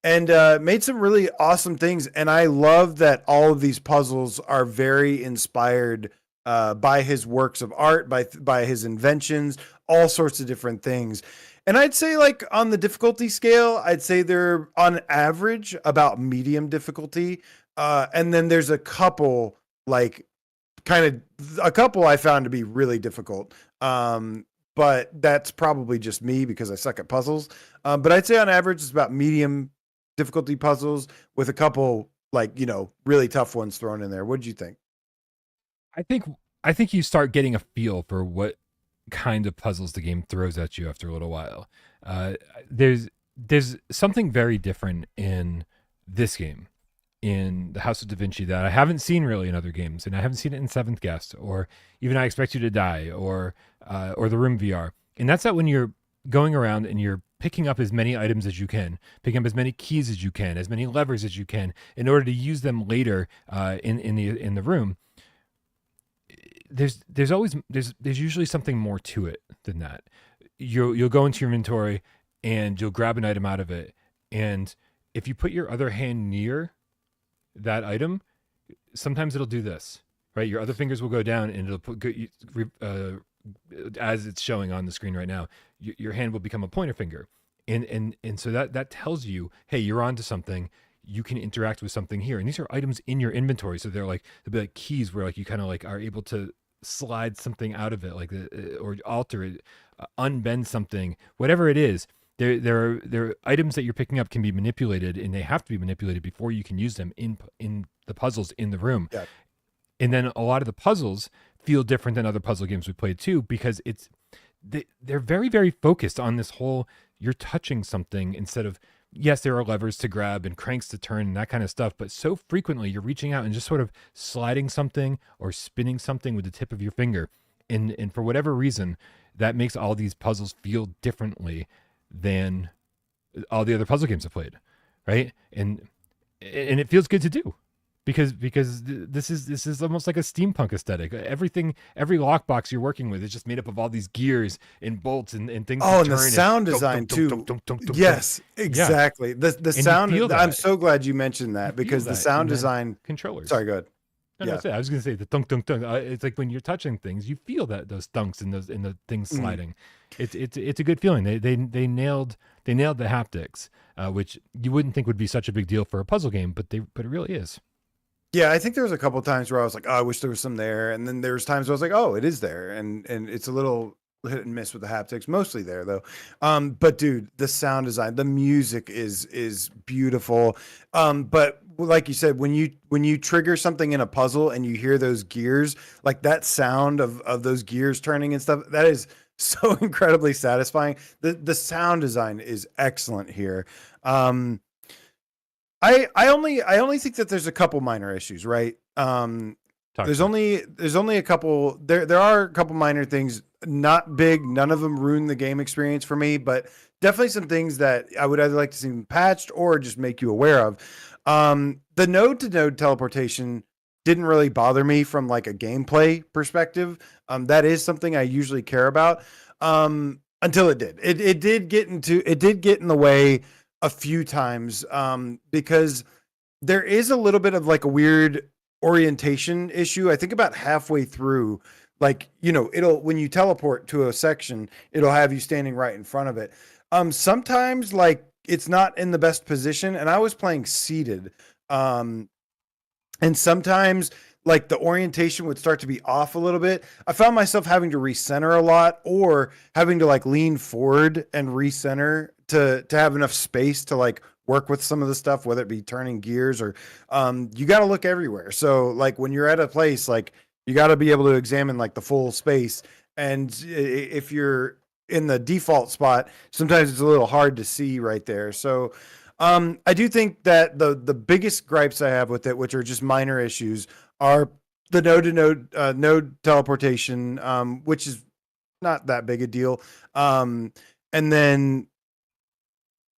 and made some really awesome things. And I love that all of these puzzles are very inspired by his works of art, by his inventions, all sorts of different things. And I'd say, like, on the difficulty scale, I'd say they're on average about medium difficulty. And then there's a couple, like, a couple I found to be really difficult. But that's probably just me because I suck at puzzles. But I'd say on average, it's about medium difficulty puzzles with a couple, like, really tough ones thrown in there. What did you think? I think you start getting a feel for what kind of puzzles the game throws at you after a little while. Uh, there's something very different in this game, in the House of Da Vinci, that I haven't seen really in other games, and I haven't seen it in Seventh Guest or even I Expect You to Die or the Room VR. And that's that when you're going around and you're picking up as many items as you can, picking up as many keys as you can, as many levers as you can, in order to use them later in the room. There's usually something more to it than that. You'll go into your inventory and you'll grab an item out of it, and if you put your other hand near that item, sometimes it'll do this, right? Your other fingers will go down and it'll put as it's showing on the screen right now, your hand will become a pointer finger, and so that tells you, hey, you're onto something. You can interact with something here, and these are items in your inventory, so they'll be like keys where, like, you kind of like are able to slide something out of it, like or alter it, unbend something, whatever it is. There are items that you're picking up can be manipulated, and they have to be manipulated before you can use them in the puzzles in the room. Yeah. And then a lot of the puzzles feel different than other puzzle games we played too, because they're very, very focused on this whole, you're touching something instead of, yes, there are levers to grab and cranks to turn and that kind of stuff, but so frequently you're reaching out and just sort of sliding something or spinning something with the tip of your finger. And for whatever reason, that makes all these puzzles feel differently than all the other puzzle games I've played, right? And it feels good to do, because this is almost like a steampunk aesthetic. Everything, every lockbox you're working with is just made up of all these gears and bolts and things. Oh, and the sound design too. Yes, exactly. The sound. I'm so glad you mentioned that, because the sound design controllers. Sorry, go ahead. No, that's it. I was going to say the thunk thunk thunk. It's like when you're touching things, you feel those thunks and the things sliding. It's a good feeling. They nailed the haptics, which you wouldn't think would be such a big deal for a puzzle game, but it really is. Yeah, I think there was a couple of times where I was like, oh, I wish there was some there, and then there was times where I was like, oh, it is there, and it's a little hit and miss with the haptics, mostly there though. But dude, the sound design, the music is beautiful. But like you said, when you trigger something in a puzzle and you hear those gears, like that sound of those gears turning and stuff, that is so incredibly satisfying. The sound design is excellent here. I only think that there's a couple minor issues, right? There's only a couple. There are a couple minor things, not big. None of them ruin the game experience for me, but definitely some things that I would either like to see patched or just make you aware of. The node to node teleportation didn't really bother me from like a gameplay perspective. That is something I usually care about. Until it did. It did get in the way a few times, because there is a little bit of like a weird orientation issue. I think about halfway through, like, when you teleport to a section, it'll have you standing right in front of it. Sometimes like it's not in the best position, and I was playing seated. And sometimes like the orientation would start to be off a little bit. I found myself having to recenter a lot, or having to like lean forward and recenter to have enough space to like work with some of the stuff, whether it be turning gears or you got to look everywhere. So like when you're at a place, like you got to be able to examine like the full space. And if you're in the default spot, sometimes it's a little hard to see right there. So I do think that the biggest gripes I have with it, which are just minor issues, are the node to node teleportation, which is not that big a deal. And then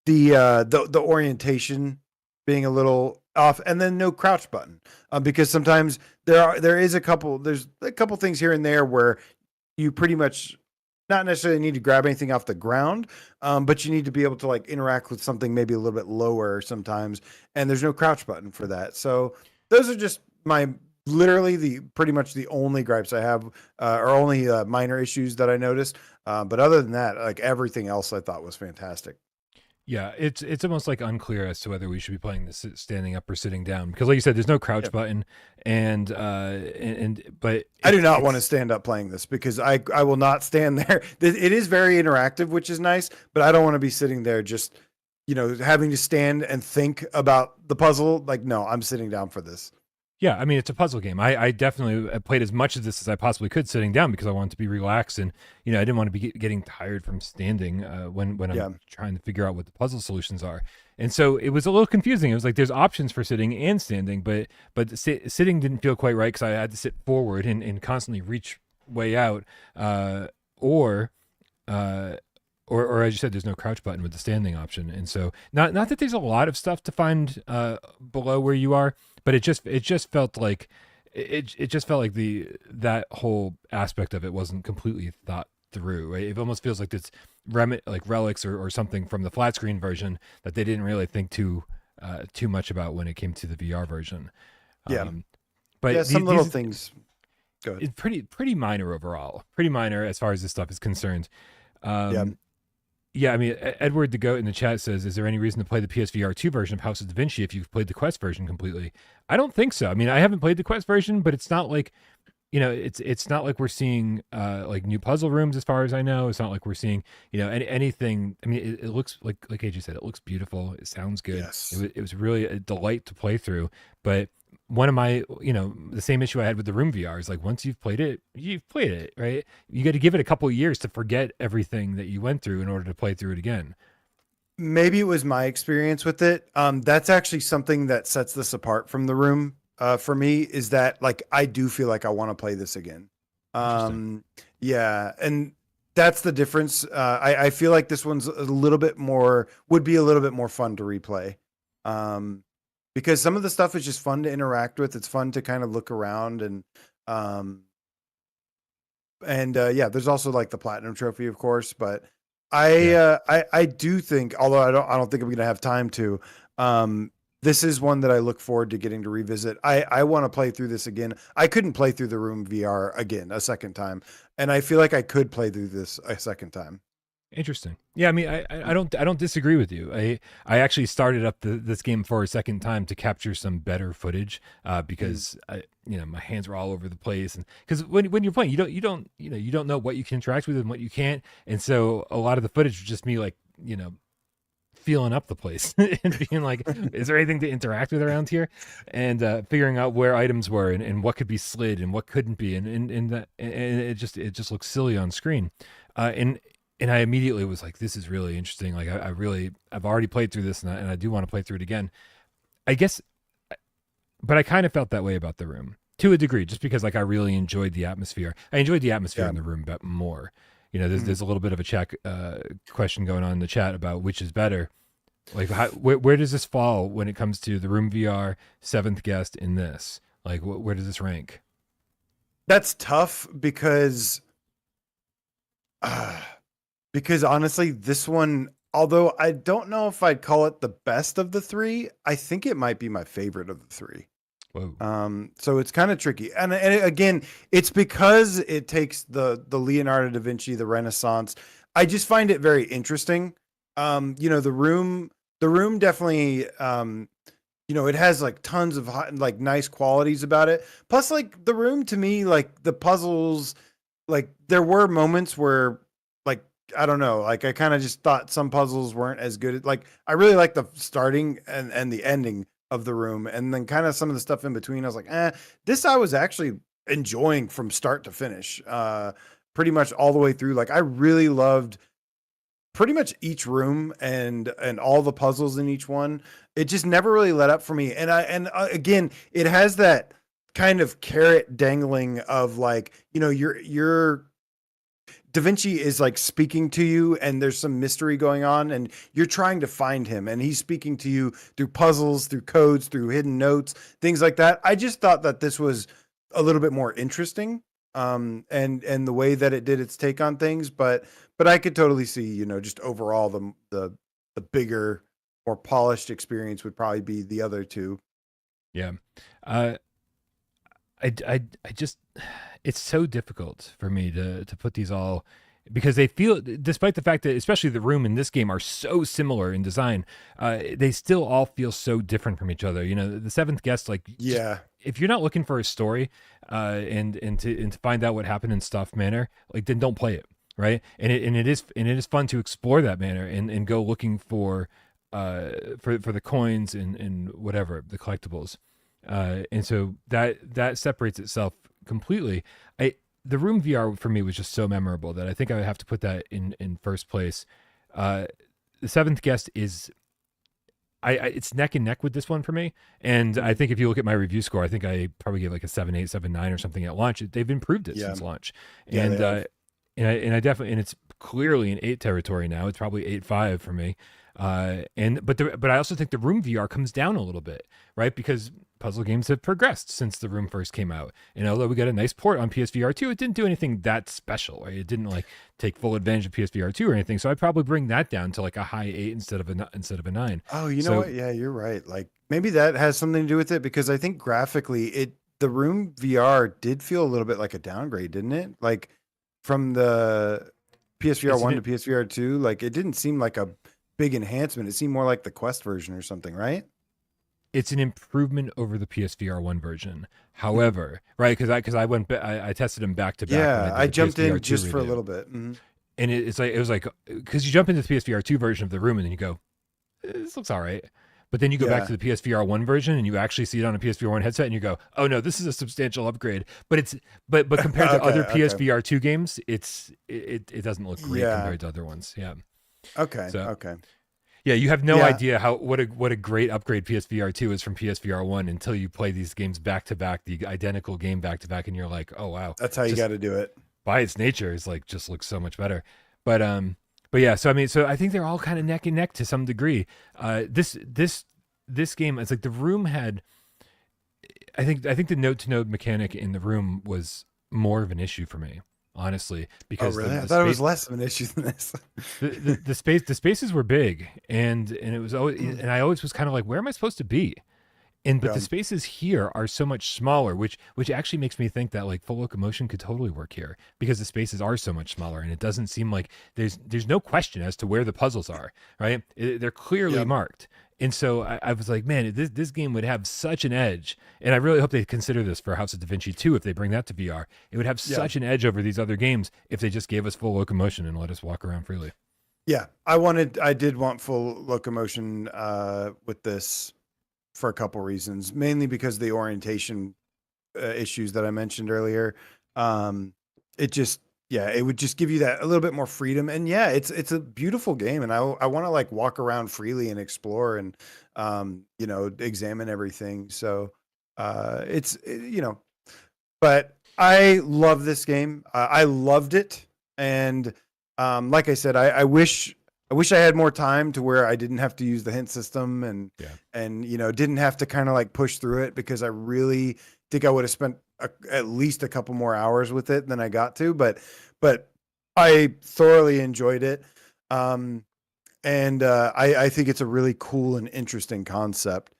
the orientation being a little off, and then no crouch button, because sometimes there's a couple things here and there where you pretty much not necessarily need to grab anything off the ground, but you need to be able to like interact with something maybe a little bit lower sometimes, and there's no crouch button for that. So those are just literally pretty much the only gripes I have, or only minor issues that I noticed. But other than that, like everything else I thought was fantastic. Yeah, it's almost like unclear as to whether we should be playing this standing up or sitting down, because like you said, there's no crouch button, but I do not want to stand up playing this, because I will not stand there. It is very interactive, which is nice, but I don't want to be sitting there just, having to stand and think about the puzzle. Like, no, I'm sitting down for this. Yeah, I mean, it's a puzzle game. I definitely played as much of this as I possibly could sitting down, because I wanted to be relaxed, and I didn't want to be getting tired from standing when I'm trying to figure out what the puzzle solutions are. And so it was a little confusing. It was like there's options for sitting and standing, but sitting didn't feel quite right, because I had to sit forward and constantly reach way out, or as you said, there's no crouch button with the standing option. And so not that there's a lot of stuff to find below where you are, but it just felt like that whole aspect of it wasn't completely thought through. Right? It almost feels like it's like relics or something from the flat screen version that they didn't really think too much about when it came to the VR version. But some little things. Go ahead. It's pretty minor overall. Pretty minor as far as this stuff is concerned. Yeah, I mean, Edward the Goat in the chat says, is there any reason to play the PSVR2 version of House of Davinci if you've played the Quest version completely? I don't think so. I mean, I haven't played the Quest version, but it's not like, it's not like we're seeing like new puzzle rooms as far as I know. It's not like we're seeing, anything. I mean, it looks like AJ said, it looks beautiful. It sounds good. Yes. It was really a delight to play through. But one of my, the same issue I had with the Room VR is like, once you've played it, right? You got to give it a couple of years to forget everything that you went through in order to play through it again. Maybe it was my experience with it. That's actually something that sets this apart from the Room. For me, is that like, I do feel like I want to play this again. Yeah. And that's the difference. I feel like this one's would be a little bit more fun to replay. Because some of the stuff is just fun to interact with. It's fun to kind of look around, and there's also like the platinum trophy, of course. But I do think, although I don't think I'm going to have time to, this is one that I look forward to getting to revisit. I want to play through this again. I couldn't play through the Room VR again a second time, and I feel like I could play through this a second time. Interesting. Yeah, I mean, I don't disagree with you. I actually started up this game for a second time to capture some better footage, because my hands were all over the place, and because when you're playing, you don't know what you can interact with and what you can't, and so a lot of the footage was just me like feeling up the place and being like, is there anything to interact with around here, and figuring out where items were and what could be slid and what couldn't be, and it just looks silly on screen, and I immediately was like, this is really interesting. Like, I've already played through this, and I do want to play through it again, I guess. But I kind of felt that way about the Room to a degree, just because like I really enjoyed the atmosphere. I enjoyed the atmosphere in the Room but more. There's a little bit of a chat question going on in the chat about which is better. Like, where does this fall when it comes to the Room VR, Seventh Guest in this? Like, where does this rank? That's tough because honestly, this one, although I don't know if I'd call it the best of the three, I think it might be my favorite of the three. Whoa. So it's kind of tricky. And again, it's because it takes the Leonardo da Vinci, the Renaissance. I just find it very interesting. The room definitely, it has like tons of like nice qualities about it. Plus, like the Room to me, like the puzzles, like there were moments where, like, I don't know, like I kind of just thought some puzzles weren't as good. Like I really like the starting and the ending of the Room, and then kind of some of the stuff in between. I was like, this I was actually enjoying from start to finish. pretty much all the way through. Like I really loved pretty much each room and all the puzzles in each one. It just never really let up for me. And again, it has that kind of carrot dangling of like, you know, your Davinci is like speaking to you and there's some mystery going on and you're trying to find him and he's speaking to you through puzzles, through codes, through hidden notes, things like that. I just thought that this was a little bit more interesting. And the way that it did its take on things, but I could totally see, you know, just overall the bigger, more polished experience would probably be the other two. Yeah. I just, it's so difficult for me to put these all, because they feel, despite the fact that especially the room in this game are so similar in design, they still all feel so different from each other. You know, the Seventh Guest, like, Yeah. if you're not looking for a story, and to find out what happened in Stuff Manor, like, then don't play it, right? And it is fun to explore that manor and go looking for the coins and whatever, the collectibles. And so that separates itself completely. The Room VR for me was just so memorable that I think I would have to put that in first place. The Seventh Guest is, it's neck and neck with this one for me. And I think if you look at my review score, I think I probably gave like a 7.8, 7.9 or something at launch. They've improved it since launch. Yeah, And I definitely, and it's clearly in 8 territory now. It's probably 8.5 for me. But I also think the Room VR comes down a little bit, right? Because puzzle games have progressed since the Room first came out. And although we got a nice port on PSVR2, it didn't do anything that special. Right? It didn't like take full advantage of PSVR2 or anything. So I'd probably bring that down to like a high 8 instead of a 9. Oh, you know what? Yeah, you're right. Like maybe that has something to do with it because I think graphically the Room VR did feel a little bit like a downgrade, didn't it? Like from the PSVR1 to PSVR2, like it didn't seem like a big enhancement. It seemed more like the Quest version or something, right? It's an improvement over the PSVR1 version. However, right, because I tested them back to back. Yeah, I jumped in just for a little bit. Mm-hmm. And it was like because you jump into the PSVR2 version of the Room and then you go, this looks all right. But then you go back to the PSVR1 version and you actually see it on a PSVR1 headset and you go, oh no, this is a substantial upgrade. But but compared to other PSVR2 games, it doesn't look great compared to other ones. Yeah. Okay. Yeah, you have no idea what a great upgrade PSVR2 is from PSVR1 until you play these games back to back, the identical game back to back, and you're like, oh wow, that's how you got to do it. By its nature, it's like just looks so much better. But yeah, so I mean, so I think they're all kind of neck and neck to some degree. This game, it's like the Room had, I think the node to node mechanic in the Room was more of an issue for me. Honestly, because I thought it was less of an issue than this. the spaces were big, and it was always, and I always was kind of like, where am I supposed to be? But the spaces here are so much smaller, which actually makes me think that like full locomotion could totally work here because the spaces are so much smaller, and it doesn't seem like there's no question as to where the puzzles are. Right, they're clearly marked. And so I was like, man, this game would have such an edge. And I really hope they consider this for House of Davinci 2 if they bring that to VR. It would have such an edge over these other games if they just gave us full locomotion and let us walk around freely. Yeah, I did want full locomotion with this for a couple reasons, mainly because of the orientation issues that I mentioned earlier. It would just give you that a little bit more freedom. And yeah, it's a beautiful game. And I want to like walk around freely and explore and, examine everything. So but I love this game. I loved it. And like I said, I wish I had more time to where I didn't have to use the hint system and didn't have to kind of like push through it because I really think I would have spent at least a couple more hours with it than I got to, but I thoroughly enjoyed it. I think it's a really cool and interesting concept,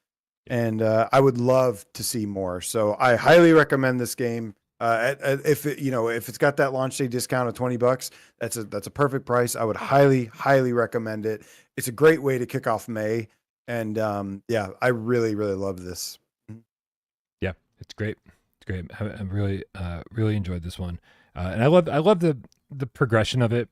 and I would love to see more. So I highly recommend this game. If it's got that launch day discount of $20, that's a perfect price. I would highly recommend it. It's a great way to kick off May. And I really, really love this. Yeah, it's great. It's great. I really, really enjoyed this one. And I love the progression of it.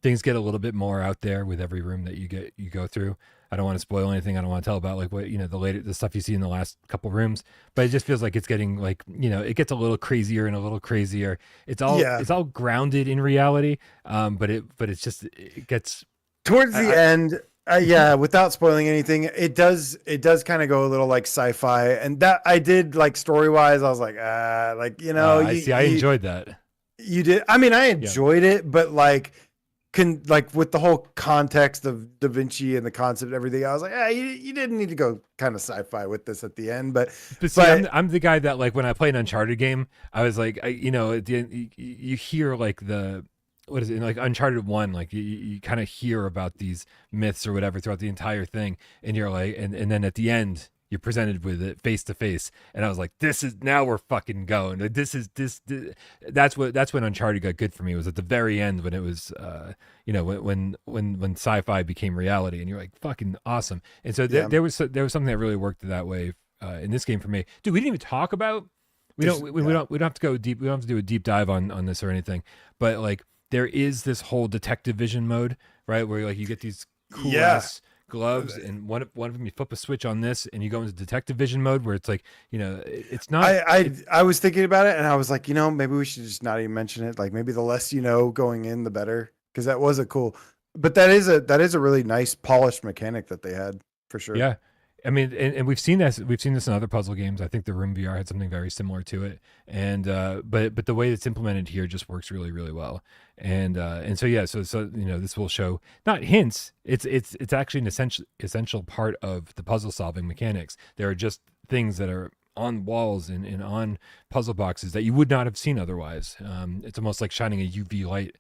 Things get a little bit more out there with every room that you go through. I don't want to spoil anything. I don't want to tell about like what the stuff you see in the last couple rooms. But it just feels like it's getting like it gets a little crazier and a little crazier. It's all grounded in reality. But it gets towards the end. Yeah, without spoiling anything, it does kind of go a little like sci-fi, and that I did like story wise. I was like, I enjoyed that. You did. I mean, I enjoyed it, but like with the whole context of Da Vinci and the concept and everything, I was like, you didn't need to go kind of sci-fi with this at the end. But see, I'm the guy that like when I play an Uncharted game, I was like, at the end, you hear like what is it like Uncharted 1, like you kind of hear about these myths or whatever throughout the entire thing, and you're like, and then at the end you're presented with it face to face, and I was like, now we're fucking going. Like, that's when Uncharted got good for me, was at the very end when it was when sci-fi became reality, and you're like, fucking awesome. And so there was something that really worked that way in this game for me. Dude, we didn't even talk about we don't have to go deep, we don't have to do a deep dive on this or anything, but like there is this whole detective vision mode, right? Where like you get these cool ass gloves, and one of them you flip a switch on this, and you go into detective vision mode, where it's like it's not. I was thinking about it, and I was like, maybe we should just not even mention it. Like maybe the less going in, the better, because that was a cool. But that is a really nice polished mechanic that they had for sure. Yeah. I mean, and we've seen this in other puzzle games. I think the Room VR had something very similar to it, and but the way it's implemented here just works really, really well. And so this will show not hints. It's actually an essential part of the puzzle solving mechanics. There are just things that are on walls and on puzzle boxes that you would not have seen otherwise. It's almost like shining a UV light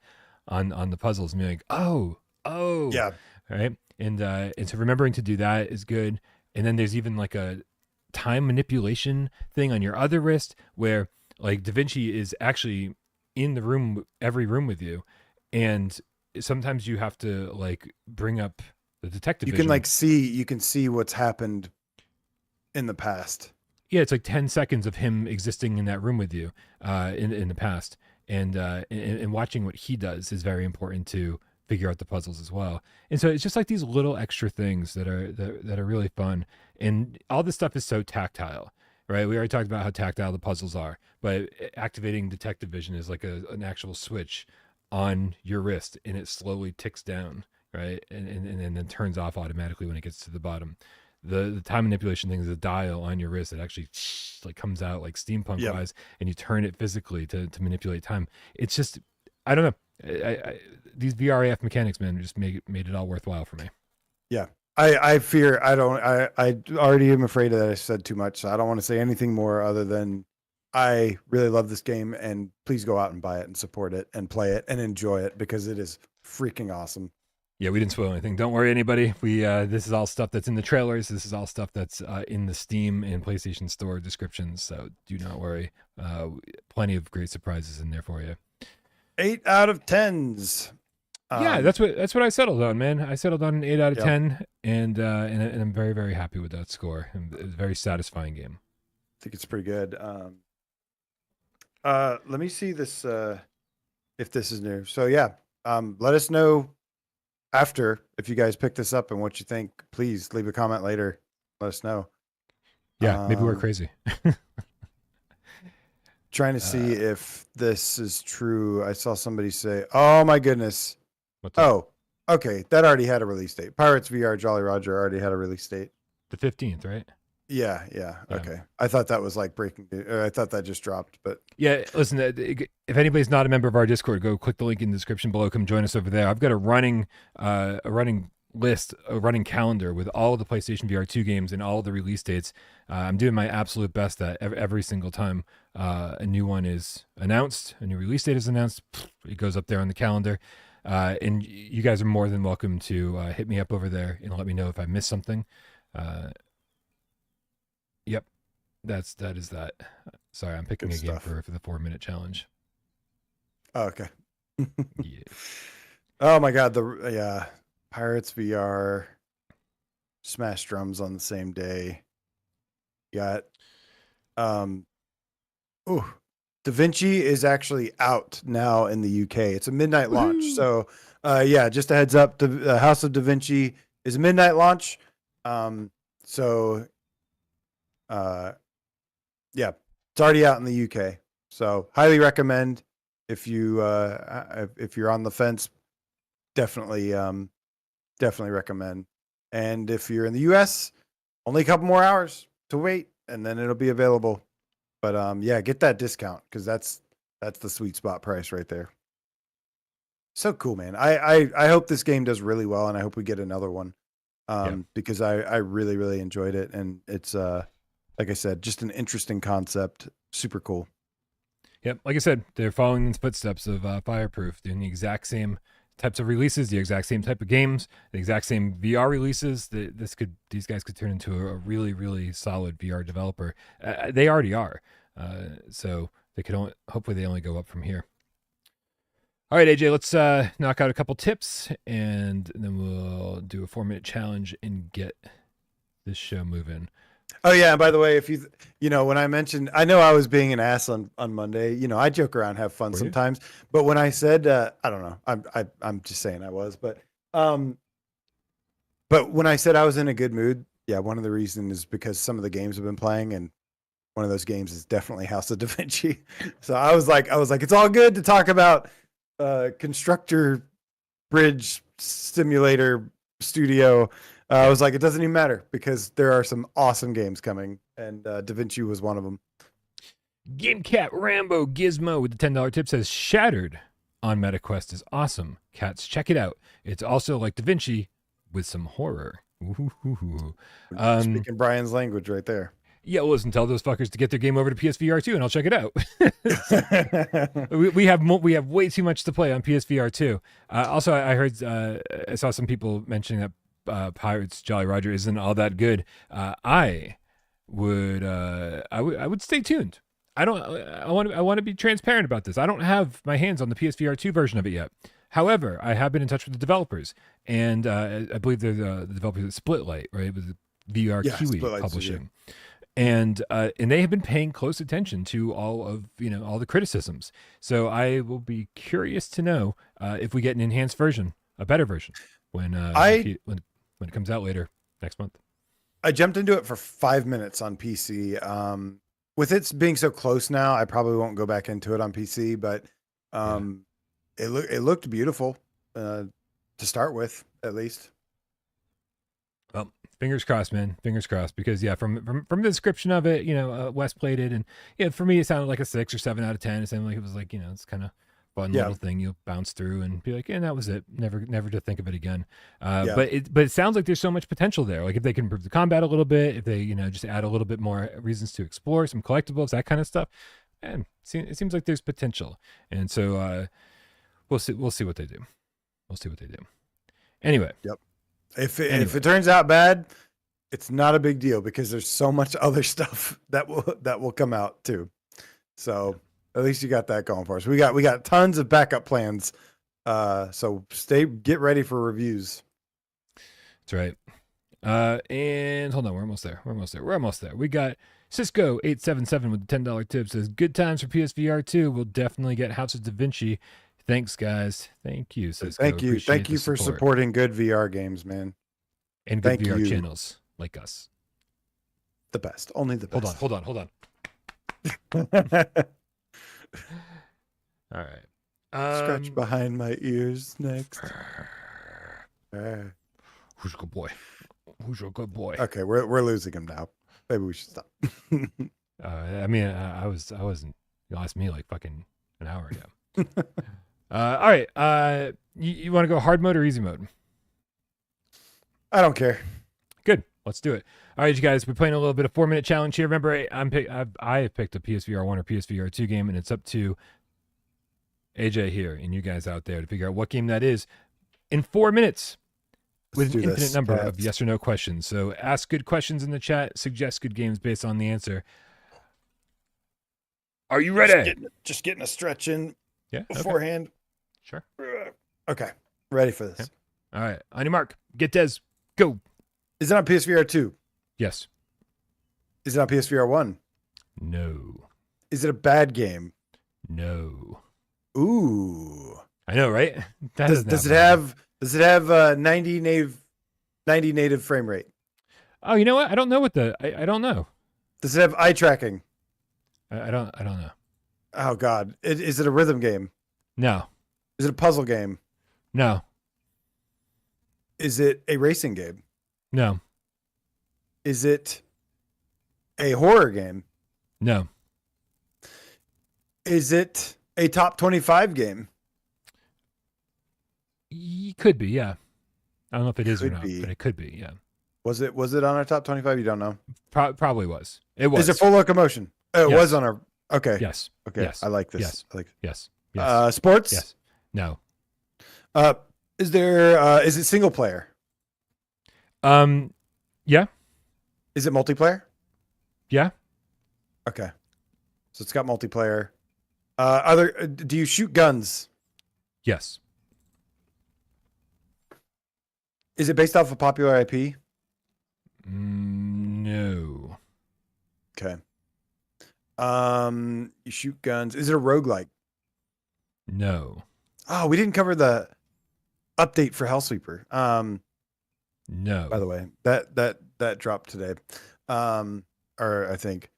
on the puzzles and being like, oh, yeah, right. And so remembering to do that is good. And then there's even like a time manipulation thing on your other wrist where like Da Vinci is actually in the room, every room with you. And sometimes you have to like bring up the detective vision. You can see what's happened in the past. Yeah, it's like 10 seconds of him existing in that room with you in the past. And watching what he does is very important to figure out the puzzles as well. And so it's just like these little extra things that are really fun. And all this stuff is so tactile, right? We already talked about how tactile the puzzles are, but activating detective vision is like an actual switch on your wrist, and it slowly ticks down, right? And then turns off automatically when it gets to the bottom. The time manipulation thing is a dial on your wrist that actually like comes out like steampunk wise, and you turn it physically to manipulate time. It's just, I don't know. These VRAF mechanics, man, just made it all worthwhile for me. Yeah. I fear I already am afraid that I said too much, so I don't want to say anything more other than I really love this game, and please go out and buy it and support it and play it and enjoy it, because it is freaking awesome. Yeah, we didn't spoil anything. Don't worry, anybody. This is all stuff that's in the trailers. This is all stuff that's in the Steam and PlayStation Store descriptions, so do not worry. Plenty of great surprises in there for you. 8 out of 10s. Yeah, that's what I settled on, man. I settled on an 8 out of 10, and I'm very, very happy with that score. It's a very satisfying game. I think it's pretty good. Let me see this if this is new. So yeah, let us know after if you guys pick this up and what you think. Please leave a comment later. Let us know. Yeah, maybe we're crazy. Trying to see if this is true. I saw somebody say, "Oh my goodness." Okay. That already had a release date. Pirates VR Jolly Roger already had a release date. The 15th, right? Yeah. Okay. I thought that was like breaking. I thought that just dropped, but yeah. Listen, if anybody's not a member of our Discord, go click the link in the description below. Come join us over there. I've got a running list, a running calendar with all of the PlayStation VR2 games and all of the release dates. I'm doing my absolute best that every single time a new one is announced, a new release date is announced, it goes up there on the calendar. And you guys are more than welcome to hit me up over there and let me know if I missed something. Yep, that is that. Sorry, I'm picking a game for the 4-minute challenge. Oh, okay. Yeah. Oh my God, Pirates VR, Smash Drums on the same day. You got Da Vinci is actually out now in the UK. It's a midnight launch. So, just a heads up. House of Da Vinci is a midnight launch. So yeah, it's already out in the UK. So highly recommend if you're on the fence, definitely recommend. And if you're in the US, only a couple more hours to wait and then it'll be available. But yeah, get that discount because that's the sweet spot price right there. So cool, man. I hope this game does really well and I hope we get another one. Because I really, really enjoyed it. And it's like I said, just an interesting concept. Super cool. Yep. Like I said, they're following in the footsteps of Fireproof, doing the exact same types of releases, the exact same type of games, the exact same VR releases. These guys could turn into a really, really solid VR developer. They already are. So they could hopefully they only go up from here. All right, AJ, let's knock out a couple tips and then we'll do a 4-minute challenge and get this show moving. Oh yeah. By the way, if when I mentioned, I know I was being an ass on Monday, I joke around, have fun sometimes, but when I said, I don't know, I'm just saying I was, but when I said I was in a good mood, yeah, one of the reasons is because some of the games I've been playing, and one of those games is definitely House of Davinci. So I was like, it's all good to talk about constructor bridge simulator studio. I was like, it doesn't even matter because there are some awesome games coming, and Davinci was one of them. Gamecat Rambo Gizmo with the $10 tip says Shattered on MetaQuest is awesome. Cats, check it out. It's also like Davinci with some horror. Speaking Brian's language right there. Yeah, well, listen, tell those fuckers to get their game over to PSVR2 and I'll check it out. we have way too much to play on PSVR2. Also, I heard I saw some people mentioning that Pirates Jolly Roger isn't all that good. I would stay tuned. I want to be transparent about this. I don't have my hands on the PSVR2 version of it yet. However, I have been in touch with the developers, and I believe they're the developers at Splitlight, right, with VR Kiwi Publishing. And they have been paying close attention to all of all the criticisms. So I will be curious to know if we get an enhanced version, a better version, when it comes out later next month. I jumped into it for 5 minutes on PC. With it being so close now, I probably won't go back into it on PC. But it looked beautiful to start with, at least. Well, fingers crossed, man. Fingers crossed. Because from the description of it, Wes played it, and for me, it sounded like a 6 or 7 out of 10. It sounded like it was like it's kind of fun little thing you'll bounce through and be like, and that was it. Never to think of it again. But it sounds like there's so much potential there. Like if they can improve the combat a little bit, if they just add a little bit more reasons to explore, some collectibles, that kind of stuff, and it seems like there's potential. And so we'll see what they do. We'll see what they do. Anyway. Yep. If it turns out bad, it's not a big deal because there's so much other stuff that will come out too. So at least you got that going for us. We got tons of backup plans. So get ready for reviews. That's right. And hold on, we're almost there. We got Cisco 877 with the $10 tip says good times for PSVR 2. We'll definitely get House of Davinci. Thanks, guys. Thank you, Cisco. Thank you for supporting good VR games, man. And good VR channels like us. The best. Only the best. Hold on. All right. Scratch behind my ears next. Who's a good boy? Okay, we're losing him now. Maybe we should stop. I wasn't. You asked me like fucking an hour ago. All right. You want to go hard mode or easy mode? I don't care. Good. Let's do it. All right, you guys. We're playing a little bit of 4-minute challenge here. Remember, I have picked a PSVR 1 or PSVR 2 game, and it's up to AJ here and you guys out there to figure out what game that is in 4 minutes with an infinite number of yes or no questions. So ask good questions in the chat. Suggest good games based on the answer. Are you ready? Just getting a stretch in beforehand. Okay. Sure. Okay. Ready for this. Okay. All right. On your mark. Get Des. Go. Is it on PSVR 2? Yes. Is it on PSVR 1? No. Is it a bad game? No. Ooh. I know, right? Does it have 90 native 90 native frame rate. Oh, you know what? I don't know what I don't know. Does it have eye tracking? I don't know. Oh God, is it a rhythm game? No. Is it a puzzle game? No. Is it a racing game? No. Is it a horror game? No. Is it a top 25 game? Could be, yeah. I don't know if it is or Could not, be. but it could be, yeah. Was it on our top 25? You don't know. Probably was. It was. Is it full locomotion? Oh, it Yes. was on our. Okay. Yes. Okay. Yes. I like this. Yes. I like. Yes. Yes. Sports. Yes. No. Is there? Is it single player? Yeah. Is it multiplayer? Yeah. Okay. So it's got multiplayer. Do you shoot guns? Yes. Is it based off a popular IP? No. Okay. You shoot guns. Is it a roguelike? No. Oh, we didn't cover the update for Hellsweeper. No. By the way, that dropped today. Or I think.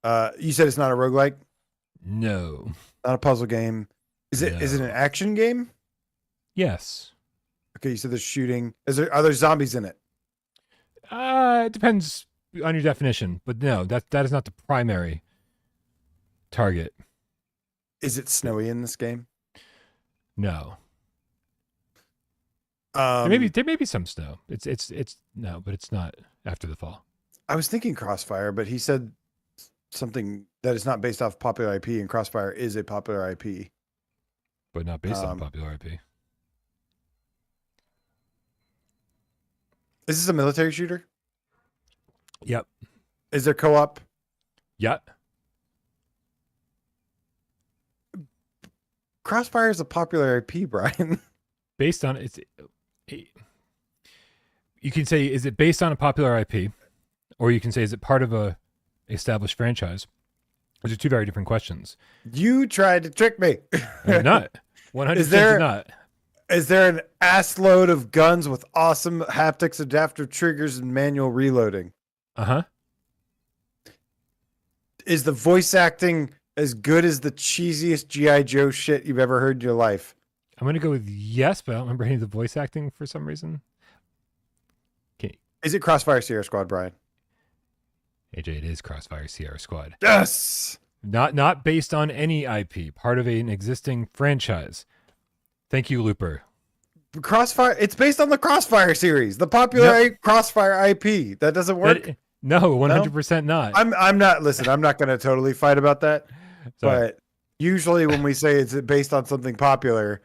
You said it's not a roguelike? No. Not a puzzle game. Is it an action game? Yes. Okay, you said there's shooting. Are there zombies in it? It depends on your definition, but no, that is not the primary target. Is it snowy in this game? No. There There may be some snow. It's no, but it's not after the fall. I was thinking Crossfire, but he said something that is not based off popular IP, and Crossfire is a popular IP. But not based on popular IP. Is this a military shooter? Yep. Is there co-op? Yep. Crossfire is a popular IP, Brian. Based on you can say, is it based on a popular IP, or you can say, is it part of a established franchise? Those are two very different questions. You tried to trick me. I'm not. 100% Is there- not. Is there an ass load of guns with awesome haptics, adaptive triggers, and manual reloading? Uh-huh. Is the voice acting as good as the cheesiest G.I. Joe shit you've ever heard in your life? I'm going to go with yes, but I don't remember any of the voice acting for some reason. Okay. Is it Crossfire Sierra Squad, Brian? AJ, it is Crossfire Sierra Squad. Yes! Not based on any IP, part of an existing franchise. Thank you, Looper. Crossfire, it's based on the Crossfire series, the popular Crossfire IP. That doesn't work? No, 100% not. I'm not, listen, I'm not going to totally fight about that. Sorry. But usually when we say it's based on something popular,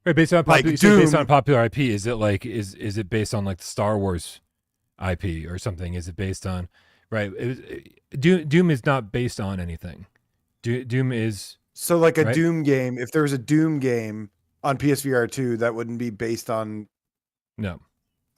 Right, based on like based Doom. on a popular IP, is it like is it based on like the Star Wars IP or something? Is it based on Doom is not based on anything. Doom is so like a right? Doom game, if there was a Doom game on PSVR2, that wouldn't be based on no.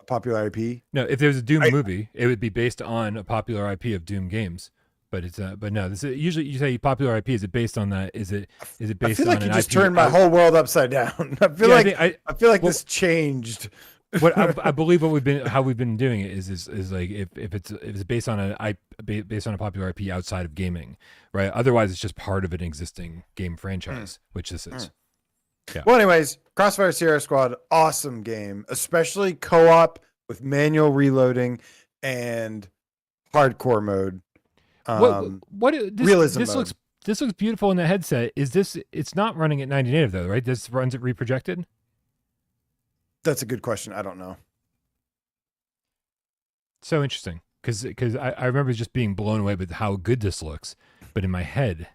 a popular IP. No, if there was a Doom movie, it would be based on a popular IP of Doom games. But it's but no, this is usually you say popular IP. Is it based on that? Is it based I feel like on you an just IP? turned my whole world upside down. I feel like this changed. What I believe how we've been doing it is like if it's based on based on a popular IP outside of gaming, right? Otherwise, it's just part of an existing game franchise, which this is. Yeah. Well, anyways, Crossfire Sierra Squad, awesome game, especially co-op with manual reloading and hardcore mode. Realism mode. This looks beautiful in the headset. It's not running at 90 native though, right? This runs at reprojected. That's a good question. I don't know. So interesting because I remember just being blown away with how good this looks, but in my head,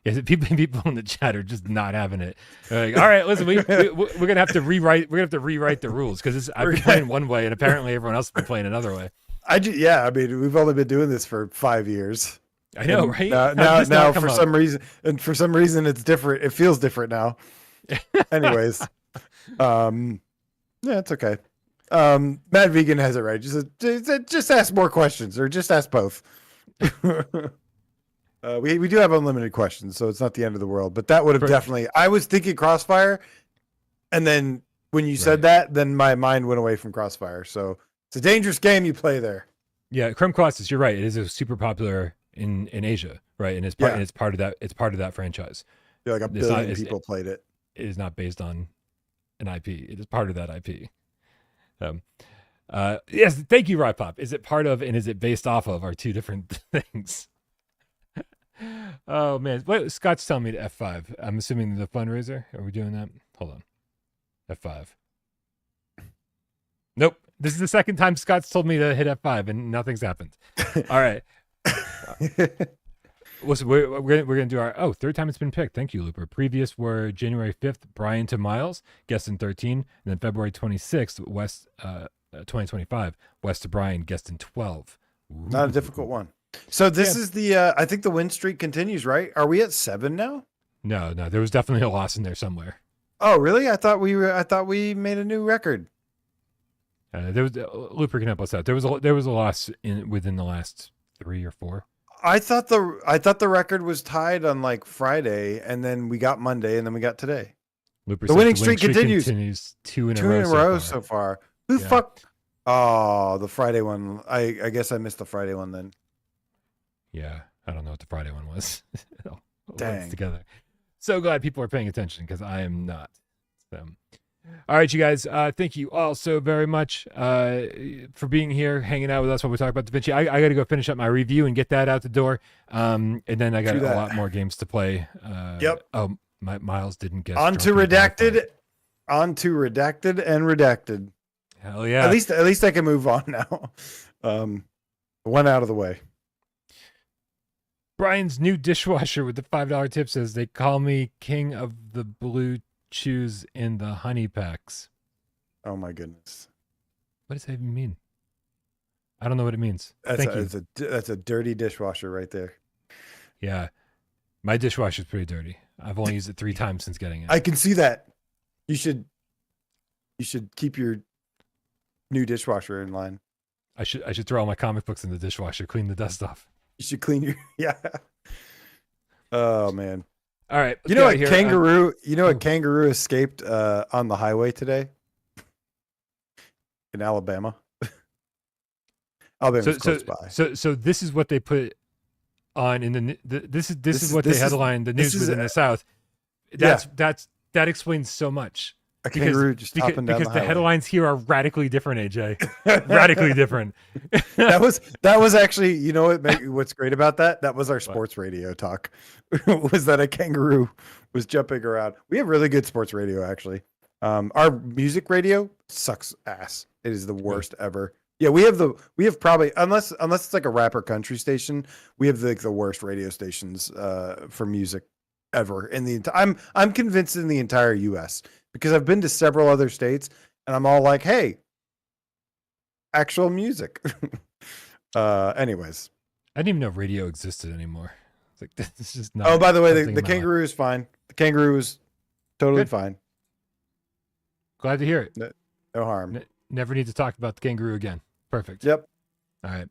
yes, people in the chat are just not having it. They're like, all right, listen, we're gonna have to rewrite. We're gonna have to rewrite the rules because I've been playing one way and apparently everyone else has been playing another way. I mean, we've only been doing this for 5 years. I know, right? Now for some reason it's different. It feels different now. Anyways, yeah, it's okay. Matt Vegan has it right. Just ask more questions, or just ask both. We do have unlimited questions, so it's not the end of the world. But that would have definitely. I was thinking Crossfire, and then when you said that, then my mind went away from Crossfire. So It's a dangerous game you play there. Yeah, Chrome Colossus, you're right. It is a super popular in Asia, right? And it's part Yeah. and it's part of that. It's part of that franchise. Feel like a It's not- billion it's- people played it. It is not based on an IP. It is part of that IP. Yes, thank you, Rod Pop. Is it part of and is it based off of are two different things. Oh man, wait, Scott's telling me to F5. I'm assuming the fundraiser. Are we doing that? Hold on. F5. Nope. This is the second time Scott's told me to hit F5 and nothing's happened. All right. Listen, we're gonna do our third time it's been picked. Thank you, Looper. Previous were January 5th, Brian to Miles, guest in 13, and then February 26th, West 2025, West to Brian, guest in 12. Ooh. Not a difficult one. So this is the I think the win streak continues, right? Are we at 7 now? No, there was definitely a loss in there somewhere. Oh, really? I thought we made a new record. There was Looper can help us out. There was a loss within the last 3 or 4. I thought the record was tied on like Friday, and then we got Monday, and then we got today. Looper The says winning streak continues. Two in Two a in a row row so so far. far. Who Yeah. fuck? Oh, the Friday one. I guess I missed the Friday one then. Yeah, I don't know what the Friday one was. All Dang. blends together. So glad people are paying attention because I am not. So, all right, you guys. Thank you all so very much for being here, hanging out with us while we talk about Davinci. I got to go finish up my review and get that out the door, and then I got Do a that. lot more games to play. Yep. Oh, Miles didn't get Onto redacted and redacted. Hell yeah. At least I can move on now. One out of the way. Brian's new dishwasher with the $5 tip says they call me king of the blue chews in the honey packs. Oh my goodness. What does that even mean? I don't know what it means. Thank you. That's a dirty dishwasher right there. Yeah. My dishwasher's pretty dirty. I've only used it 3 times since getting it. I can see that. You should keep your new dishwasher in line. I should throw all my comic books in the dishwasher, clean the dust off. You should clean your Oh man. All right. You know what kangaroo escaped on the highway today? In Alabama. Alabama's close by. So this is what they put on in this is what they headline the news within the South. That explains so much. A kangaroo just hopping down because the the headlines here are radically different, AJ. Radically different. that was actually, you know what's great about that? That was our sports radio talk. Was that a kangaroo was jumping around. We have really good sports radio actually. Our music radio sucks ass. It is the worst ever. Yeah, we have probably unless it's like a rapper country station, we have the worst radio stations for music ever in the I'm convinced in the entire US. Because I've been to several other states and I'm all like, hey, actual music. Anyways. I didn't even know radio existed anymore. It's like this is not. Oh, by the way, the kangaroo is fine. The kangaroo is totally fine. Glad to hear it. No harm. Never need to talk about the kangaroo again. Perfect. Yep. All right.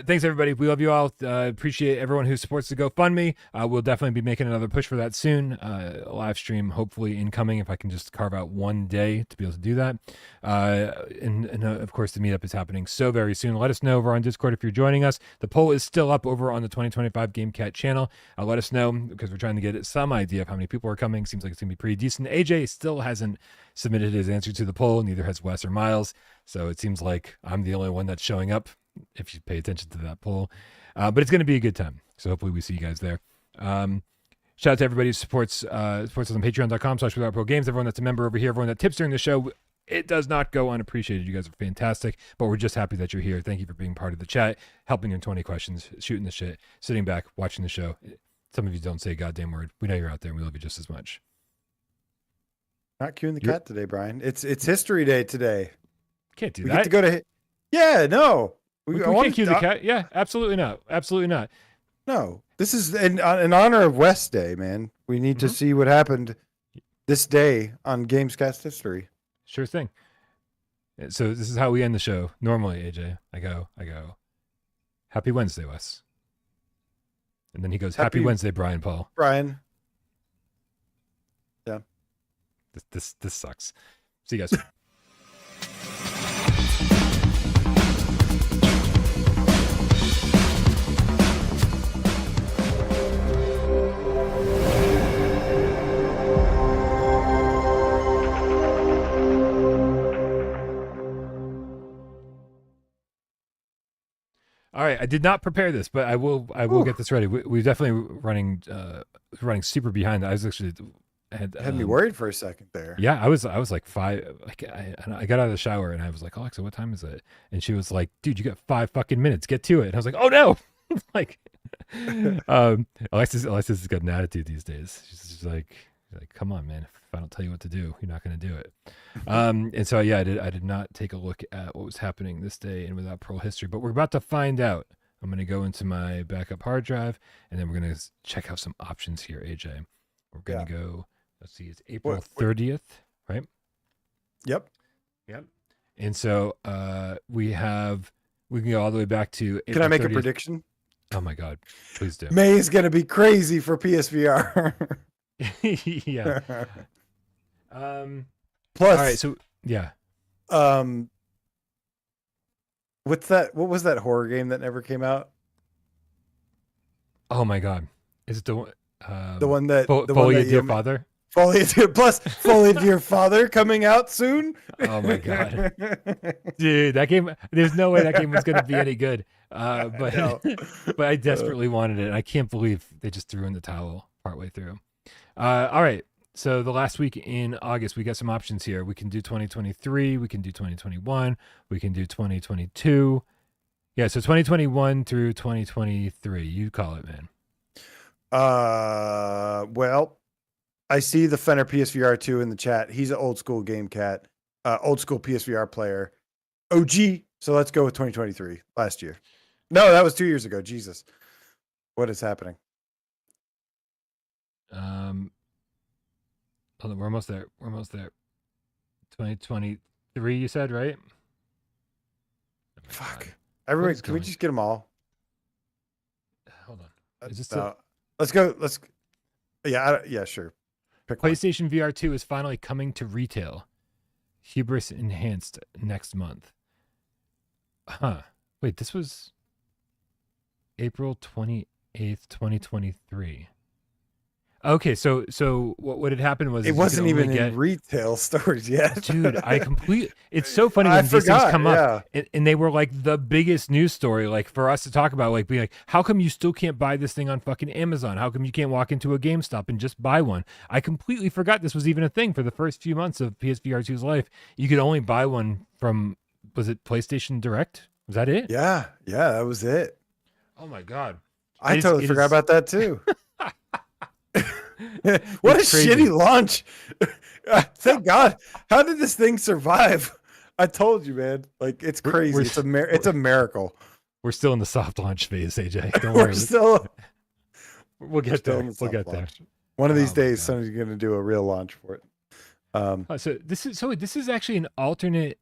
Thanks, everybody. We love you all. Appreciate everyone who supports the GoFundMe. We'll definitely be making another push for that soon. Live stream, hopefully incoming, if I can just carve out one day to be able to do that. And of course, the meetup is happening so very soon. Let us know over on Discord if you're joining us. The poll is still up over on the 2025 Gamecat channel. Let us know because we're trying to get some idea of how many people are coming. Seems like it's going to be pretty decent. AJ still hasn't submitted his answer to the poll. Neither has Wes or Miles. So it seems like I'm the only one that's showing up, if you pay attention to that poll. But it's going to be a good time. So hopefully we see you guys there. Shout out to everybody who supports us on patreon.com/withoutprogames. Everyone that's a member over here, everyone that tips during the show. It does not go unappreciated. You guys are fantastic, but we're just happy that you're here. Thank you for being part of the chat, helping in 20 questions, shooting the shit, sitting back, watching the show. Some of you don't say a goddamn word. We know you're out there and we love you just as much. Not cueing the cat today, Brian. It's History Day today. Can't do we that. Get to go to Yeah, no. We can't cue the cat. Yeah, absolutely not. Absolutely not. No, this is in honor of WesJay, man. We need to see what happened this day on GAMESCAST history. Sure thing. So this is how we end the show. Normally, AJ, I go, Happy Wednesday, Wes. And then he goes, Happy Wednesday, Brian Paul. Brian. Yeah. This sucks. See you guys. All right, I did not prepare this, but I will get this ready. We're definitely running super behind. I was actually Had me worried for a second there. Yeah, I was like five. Like I got out of the shower and I was like, Alexa, what time is it? And she was like, dude, you got 5 fucking minutes. Get to it. And I was like, oh no. Like, Alexis has got an attitude these days. She's like, come on, man. If I don't tell you what to do, you're not going to do it. And so yeah, I did not take a look at what was happening this day and without Parole history, but we're about to find out. I'm going to go into my backup hard drive and then we're going to check out some options here, AJ. We're going to go. Let's see, it's April 30th, right? Yep. And so we can go all the way back to April Can I make 30th. a prediction? Oh my God, please do. May is going to be crazy for PSVR. Yeah. Plus, all right, so yeah. What's that? What was that horror game that never came out? Oh my God, is it the one that Folly of Dear Father? Folly to Your Father coming out soon. Oh my God, dude, that game. There's no way that game was going to be any good. But No. but I desperately wanted it. And I can't believe they just threw in the towel partway through. All right. So the last week in August, we got some options here. We can do 2023. We can do 2021. We can do 2022. Yeah. So 2021 through 2023. You call it, man. Well, I see the Fenner PSVR2 in the chat. He's an old school Gamecat, old school PSVR player, OG. So let's go with 2023, last year. No, that was 2 years ago. Jesus, what is happening? Hold on, we're almost there. 2023, you said, right? Oh my Fuck. God. Everybody, can we just get them all? Hold on. Is this let's go. Yeah, sure. Pick one. PlayStation VR2 is finally coming to retail. Hubris enhanced next month. Huh. Wait, this was April 28th, 2023. Okay, so what had happened was it wasn't even in retail stores yet. Dude, it's so funny when these things come up and they were like the biggest news story, like for us to talk about, like being like, how come you still can't buy this thing on fucking Amazon? How come you can't walk into a GameStop and just buy one? I completely forgot this was even a thing for the first few months of PSVR2's life. You could only buy one from, was it PlayStation Direct? Was that it? Yeah, that was it. Oh my God. I totally forgot about that too. What a crazy. shitty launch. Thank God. How did this thing survive? I told you, man. Like, it's crazy. It's a miracle. We're still in the soft launch phase, AJ. Don't worry. We'll get there. We'll get there. One of these days, somebody's going to do a real launch for it. So this is actually an alternate.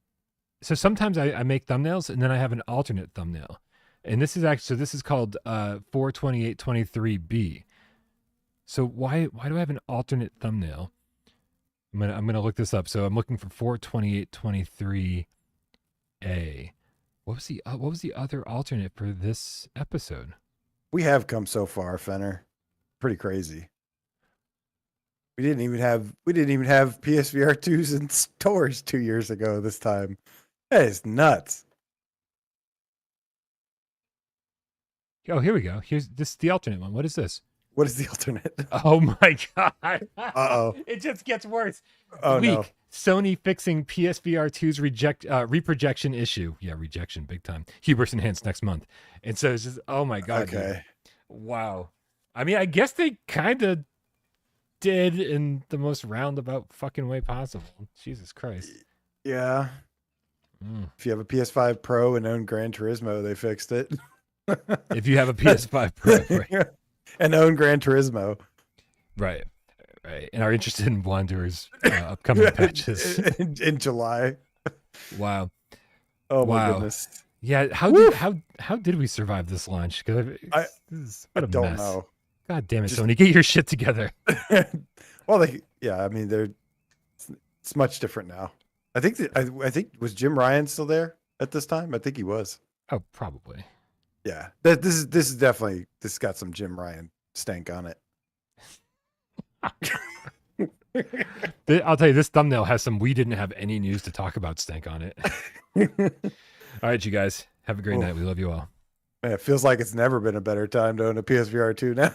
So sometimes I make thumbnails and then I have an alternate thumbnail. And this is called 42823B. So why do I have an alternate thumbnail? I'm gonna look this up. So I'm looking for 42823A. What was the other alternate for this episode? We have come so far, Fenner. Pretty crazy. We didn't even have PSVR2s in stores 2 years ago this time. That is nuts. Oh, here we go. Here's the alternate one. What is this? What is the alternate? Oh my God. Uh-oh. It just gets worse. Oh, no. Sony fixing PSVR2's reprojection issue. Yeah, rejection, big time. Hubris enhanced next month. And so it's just, oh my God. Okay. Dude. Wow. I mean, I guess they kind of did in the most roundabout fucking way possible. Jesus Christ. Yeah. If you have a PS5 Pro and own Gran Turismo, they fixed it. If you have a PS5 Pro, right? And own Gran Turismo. Right. And are interested in Wanderer's upcoming patches. In July. Wow. Oh my goodness. Yeah, how did we survive this launch? Because I don't know. God damn it, Sony, get your shit together. Well, I mean, it's much different now. I think was Jim Ryan still there at this time? I think he was. Oh, probably. Yeah, this is definitely, this got some Jim Ryan stank on it. I'll tell you, this thumbnail has some we didn't have any news to talk about stank on it. All right, you guys, have a great night. We love you all. Man, it feels like it's never been a better time to own a PSVR 2 now.